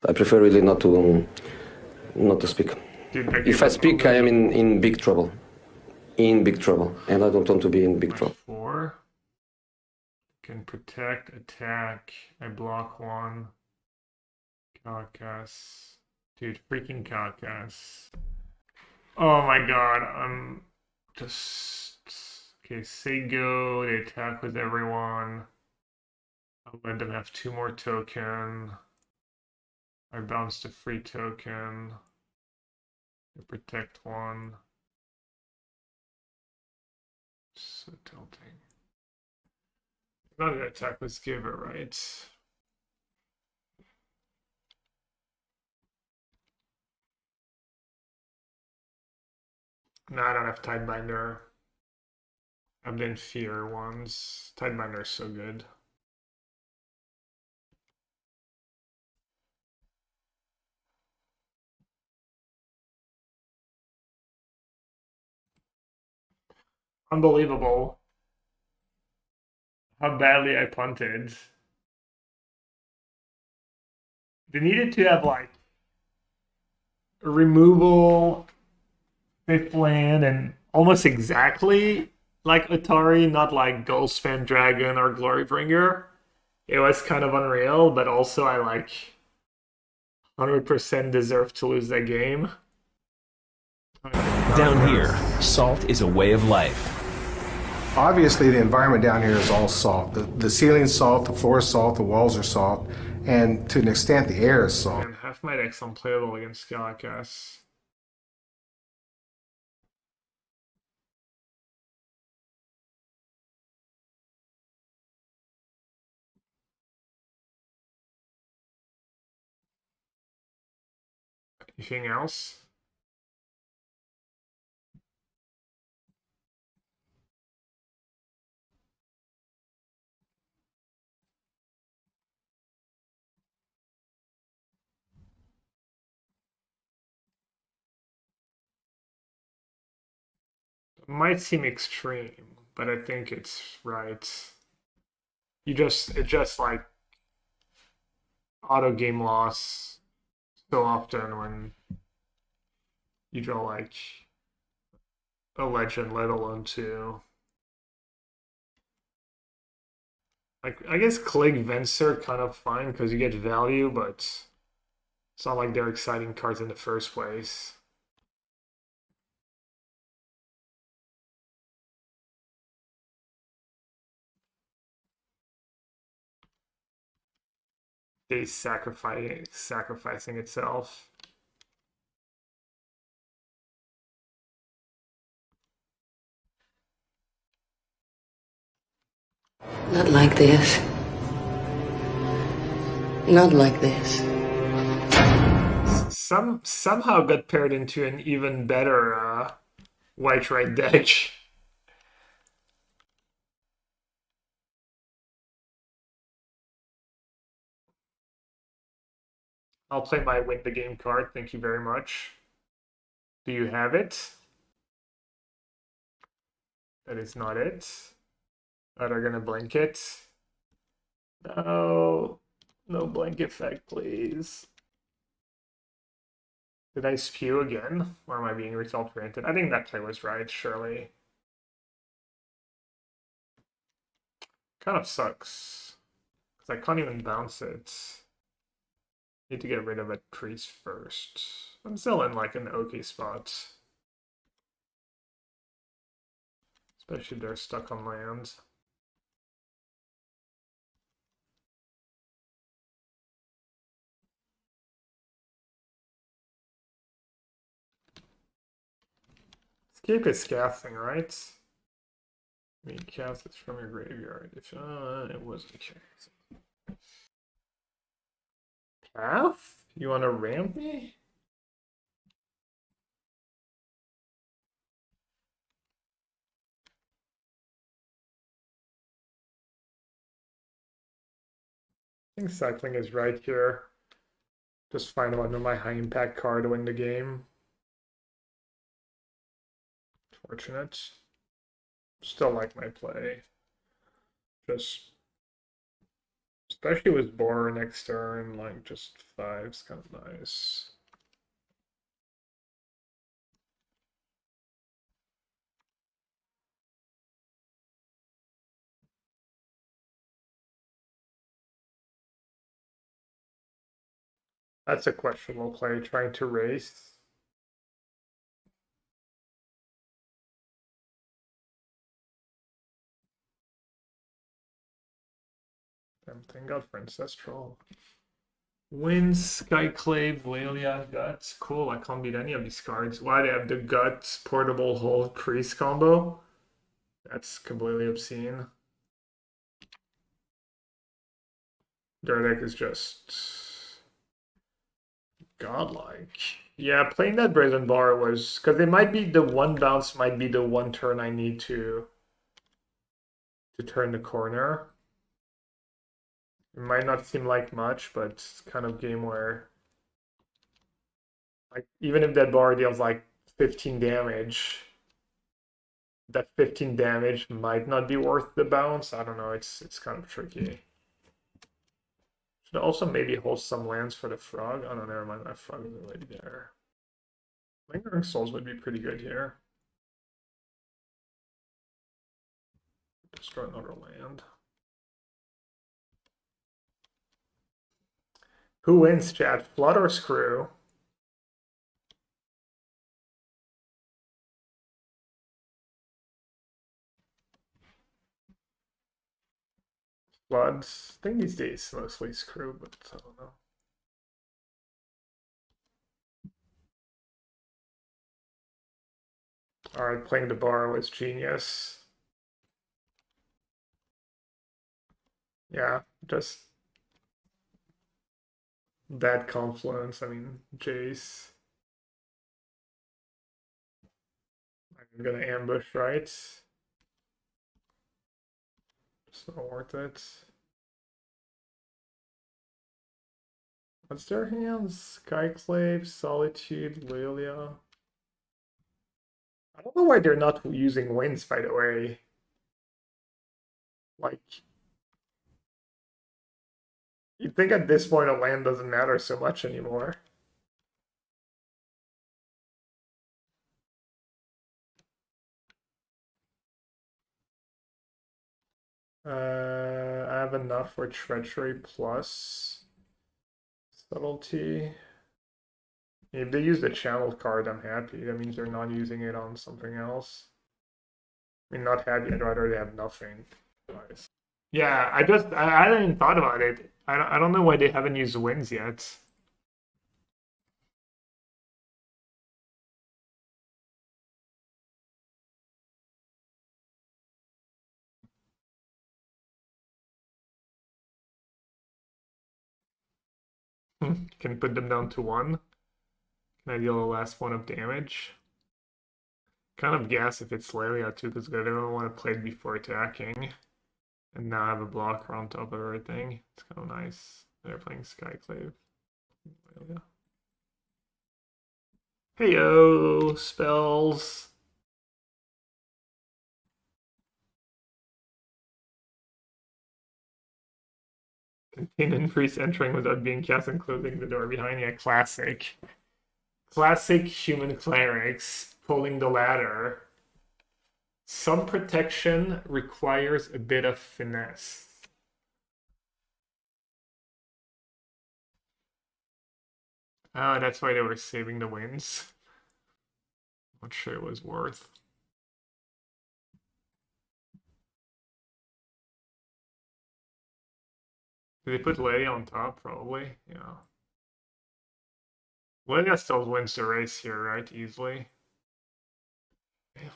I prefer really not to speak. Dude, If I speak, I am in big trouble. In big trouble. And I don't want to be in big trouble. 4. Can protect, attack. I block 1. Carcass. Dude, freaking Carcass. Oh my god, I'm just... Okay, say go, they attack with everyone. I'll let them have 2 more token. I bounced a free token. I protect 1. So tilting. I'm not gonna attack with Giver, right? No, I don't have Tidebinder. I've been Fear once. Tidebinder is so good. Unbelievable how badly I punted. They needed to have like a removal, 5th land, and almost exactly like Atari, not like Goldspan Dragon or Glorybringer. It was kind of unreal, but also I like 100% deserve to lose that game. Down here, salt is a way of life. Obviously, the environment down here is all salt. The ceiling's salt, the floor is salt, the walls are salt, and to an extent, the air is salt. And half my deck's unplayable against Galactus. Anything else? It might seem extreme, but I think it's right. It just like auto game loss so often when you draw like a legend, let alone 2. Like I guess Clegg Venser kind of fine because you get value, but it's not like they're exciting cards in the first place. They sacrificing itself. Not like this. Not like this. Somehow got paired into an even better white-right deck. I'll play my win the game card. Thank you very much. Do you have it? That is not it. That are gonna blink it. No, no blink effect, please. Did I spew again? Or am I being result oriented? I think that play was right, surely. Kind of sucks. Because I can't even bounce it. Need to get rid of a priest first. I'm still in like an okay spot. Especially if they're stuck on land. Escape is casting, right? I mean, cast it from your graveyard. If it wasn't cast. Path? You want to ramp me? I think cycling is right here. Just find one of my high impact card to win the game. Fortunate. Still like my play. Just especially with Boar next turn, like just 5's kind of nice. That's a questionable play, trying to race. Thank God for Ancestral. Wins, Skyclave, Lelia, Guts. Cool, I can't beat any of these cards. Why they have the Guts, Portable Hole, Priest combo? That's completely obscene. Their deck is just godlike. Yeah, playing that Brazen Bar was because it might be the one bounce, might be the one turn I need to turn the corner. It might not seem like much, but it's kind of game where, like, even if that bar deals like 15 damage, that 15 damage might not be worth the bounce. I don't know. It's kind of tricky. Should also maybe hold some lands for the frog. Oh no, never mind. My frog is already there. Lingering Souls would be pretty good here. Destroy another land. Who wins, chat? Flood or Screw? Floods. I think these days mostly Screw, but I don't know. Alright, playing the bar was genius. Yeah, just that confluence. I mean, Jace. I'm gonna ambush, right? It's not worth it. What's their hands? Skyclave, Solitude, Lilia. I don't know why they're not using winds, by the way. Like, you'd think at this point a land doesn't matter so much anymore. I have enough for Treachery plus Subtlety. If they use the channel card, I'm happy. That means they're not using it on something else. I mean, not happy. I'd rather they have nothing. Yeah, I hadn't even thought about it. I don't know why they haven't used winds yet. Can put them down to 1. Can I deal the last one of damage? Kind of gas if it's Lelia too, because I don't want to play it before attacking. And now I have a blocker on top of everything. It's kind of nice. They're playing Skyclave. Lelia. Heyo, spells. Contain increase entering without being cast and closing the door behind you. Classic. Classic human clerics pulling the ladder. Some protection requires a bit of finesse. Oh, that's why they were saving the wins. Not sure it was worth. Did they put Lady on top? Probably. Yeah. Lady still wins the race here, right? Easily. Yeah.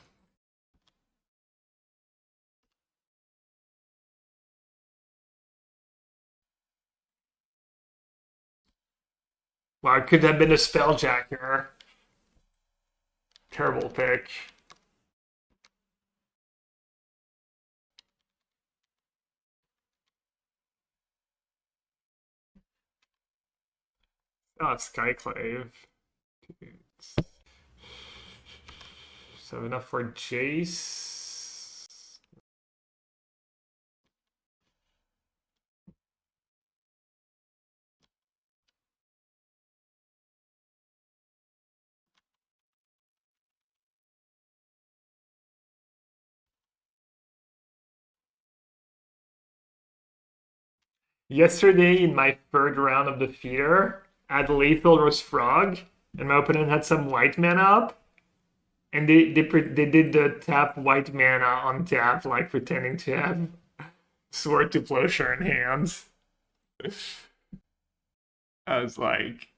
Well, it could have been a spelljacker. Terrible pick. Oh, Skyclave. So enough for Jace. Yesterday in my third round of the feeder, at lethal was Frog, and my opponent had some white mana up, and they did the tap white mana on tap, like pretending to have Sword to Plowshare in hands. I was like,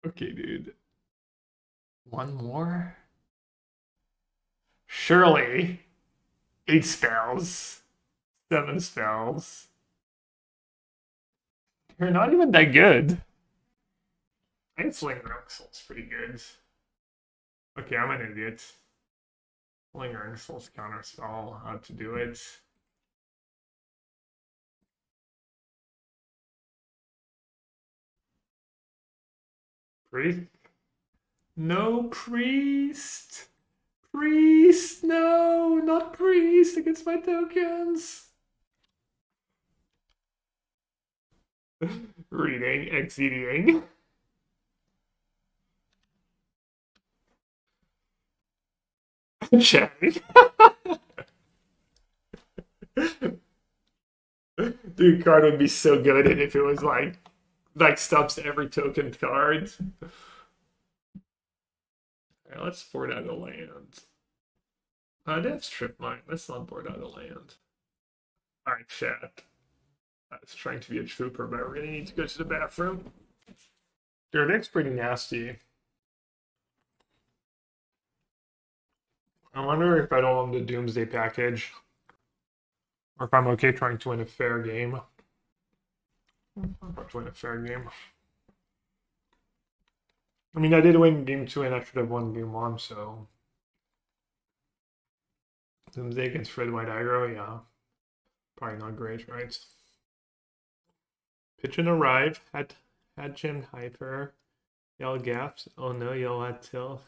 okay, dude. One more? Surely. 8 spells. 7 spells. You're not even that good. I think Slinger Axel's pretty good. Okay, I'm an idiot. Slinger Axel's counterspell, how to do it. Priest? No priest! Priest! No! Not priest against my tokens! Reading, exceeding. Chatting. Dude, card would be so good if it was like stops every token card. Alright, let's board out of land. That's trip mine. Let's not board out of land. Alright, chat. I was trying to be a trooper, but I really need to go to the bathroom. Your deck's pretty nasty. I wonder if I don't want the Doomsday package. Or if I'm okay trying to win a fair game. I'm about to win a fair game. I mean, I did win game 2 and I should have won game 1, so. Doomsday against Red White Aggro, yeah. Probably not great, right? Pigeon arrive, Hadgen Hyper, Yell Gaps. Oh no, yellowhat till.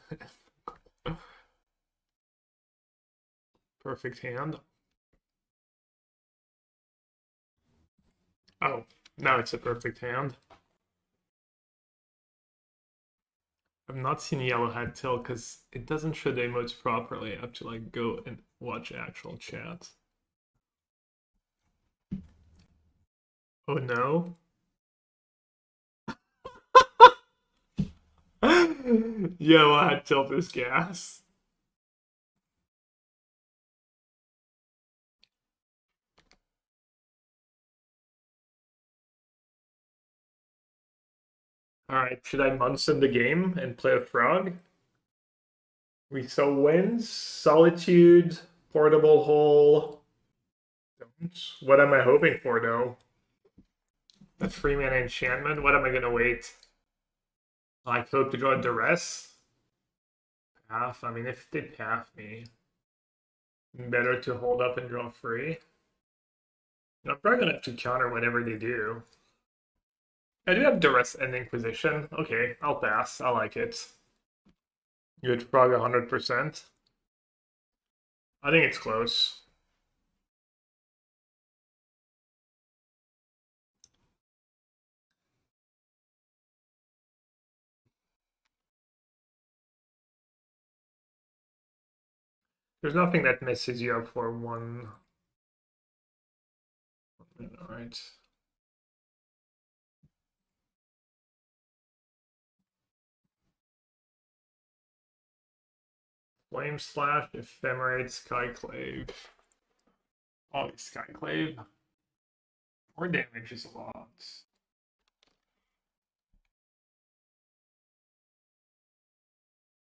Perfect hand. Oh, now it's a perfect hand. I've not seen yellowhat till because it doesn't show the emotes properly. I have to like go and watch actual chat. Oh no. Yellowhat tilt is gas. Alright, should I Munson the game and play a frog? We saw wins, Solitude, Portable Hole. What am I hoping for though? A 3-mana enchantment? What am I gonna wait? I hope to draw a duress. Path. I mean, if they path me, better to hold up and draw free. I'm probably gonna have to counter whatever they do. I do have duress and Inquisition. Okay, I'll pass. I like it. Good frog 100%. I think it's close. There's nothing that messes you up for one. Alright. Flame Slash, Ephemerate, Skyclave. Oh, Skyclave. More damage is a lot.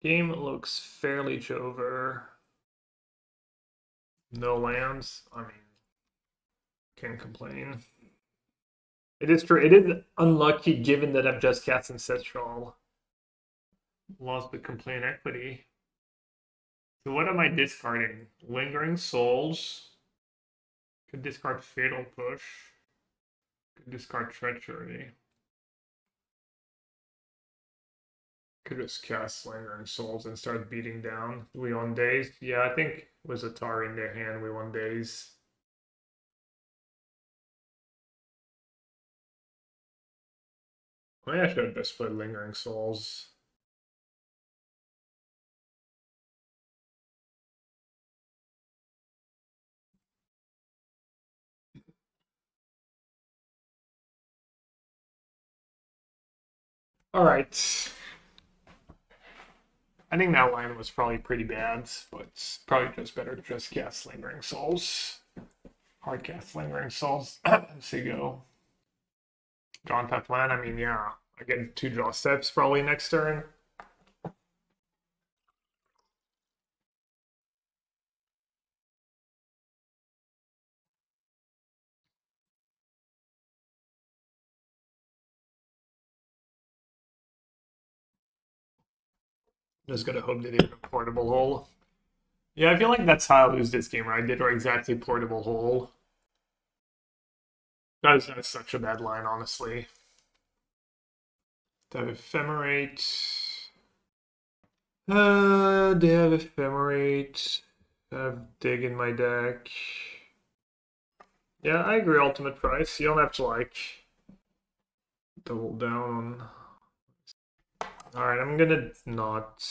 Game looks fairly chover. No lands. I mean, can't complain. It is true. It is unlucky given that I've just cast Ancestral. Lost the complaint equity. So what am I discarding? Lingering Souls. Could discard Fatal Push. Could discard Treachery. Could just cast Lingering Souls and start beating down. We won days. Yeah, I think with Atari in their hand, we won days. Maybe I should have just played Lingering Souls. Alright. I think that line was probably pretty bad, but it's probably just better to just cast Lingering Souls. Hard cast Lingering Souls. MTGO. Draw tap land, I mean, yeah. I get 2 draw steps probably next turn. Just gotta hope they did a portable hole. Yeah, I feel like that's how I lose this game, right? Did exactly portable hole. That's such a bad line, honestly. They have Ephemerate. They have Ephemerate. I have Dig in my deck. Yeah, I agree, ultimate price. You don't have to, like, double down. Alright, I'm gonna not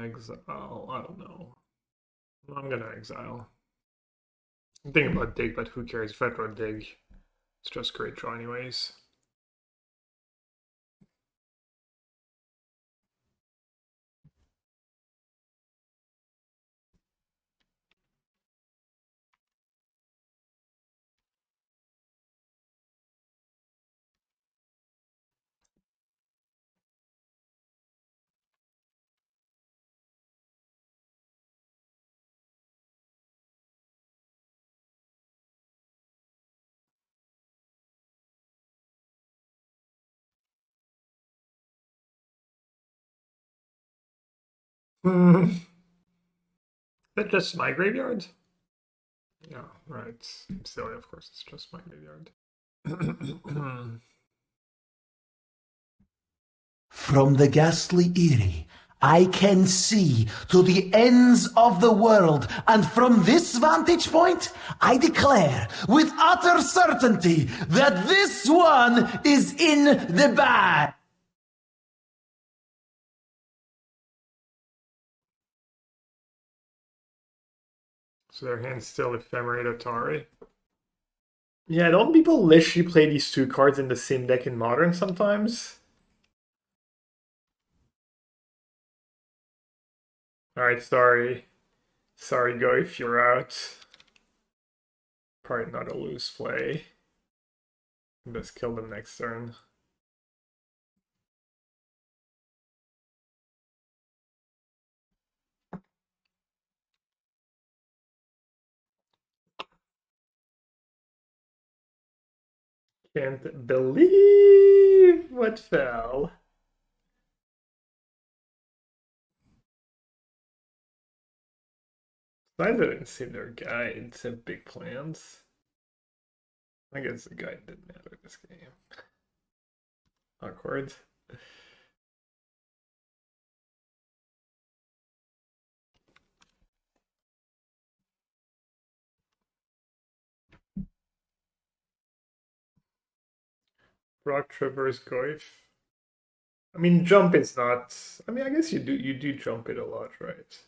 exile. I don't know. I'm gonna exile. I'm thinking about Dig, but who cares? If I draw Dig, it's just great draw anyways. Is that just my graveyard? Yeah, right. Silly, of course, it's just my graveyard. From the ghastly Eyrie, I can see to the ends of the world, and from this vantage point, I declare with utter certainty that this one is in the bag. So their hand's still Ephemerate Atari. Yeah, don't people literally play these 2 cards in the same deck in Modern sometimes? Alright, sorry. Sorry, Go, if you're out. Probably not a loose play. Just kill them next turn. Can't believe what fell. I didn't see their guide to big plans. I guess the guide didn't matter this game. Awkward. Rock Traverse Goif. I mean, jump is not. I mean, I guess you do jump it a lot, right?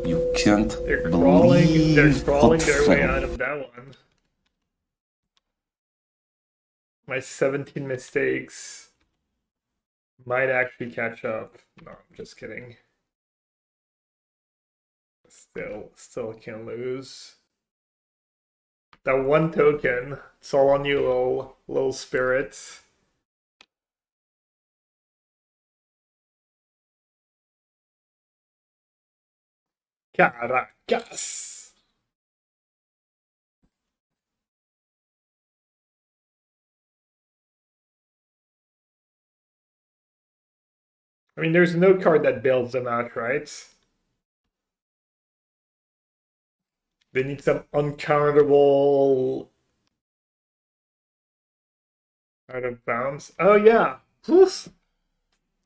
You can't They're crawling. They're believe crawling what their way fell. out of that one. My 17 mistakes might actually catch up. No, I'm just kidding. Still can lose. That one token. It's all on you, little spirits. Caracas. I mean, there's no card that bails them out, right? They need some uncounterable out of bounds. Oh yeah. Oof.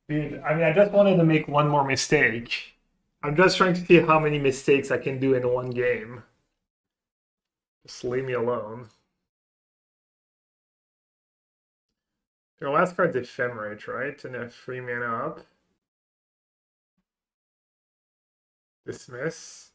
Dude, I mean, I just wanted to make one more mistake. I'm just trying to see how many mistakes I can do in one game. Just leave me alone. Their last card's Ephemerate, right? And a 3 mana up. Dismiss.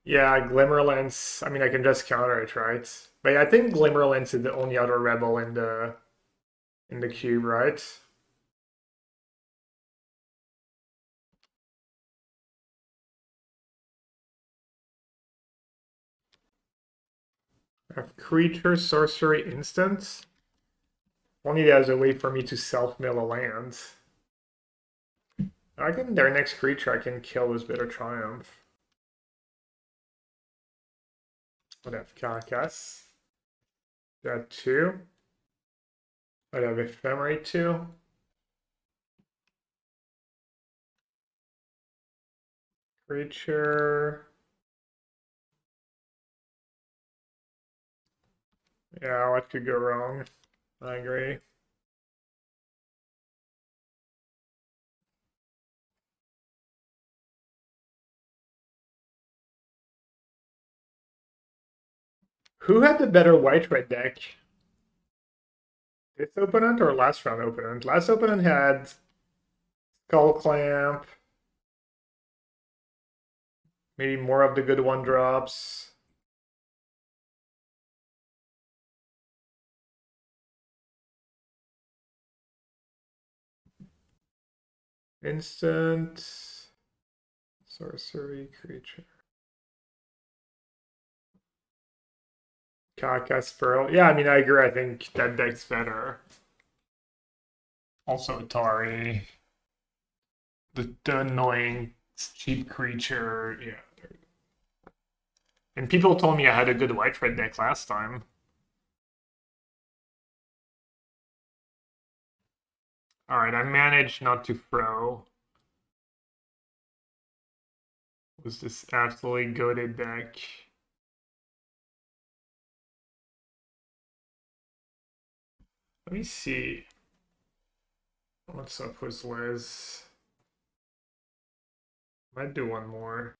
Yeah, Glimmerlance. I mean, I can just counter it, right? But yeah, I think Glimmerlance is the only other rebel in the cube, right? I have creature, sorcery, instant. Only there's a way for me to self-mill a land. I think their next creature I can kill with Bitter Triumph. I'd have Carcass. That 2. I'd have Ephemerate 2. Creature. Yeah, what could go wrong? I agree. Who had the better white-red deck? This opponent or last round opponent? Last opponent had Skull Clamp. Maybe more of the good one drops. Instant. Sorcery creature. Carcass Pearl. Yeah, I mean, I agree. I think that deck's better. Also, Atari. The annoying cheap creature. Yeah. And people told me I had a good white red deck last time. Alright, I managed not to throw. Was this absolutely goated deck? Let me see. What's up with Liz? Might do one more.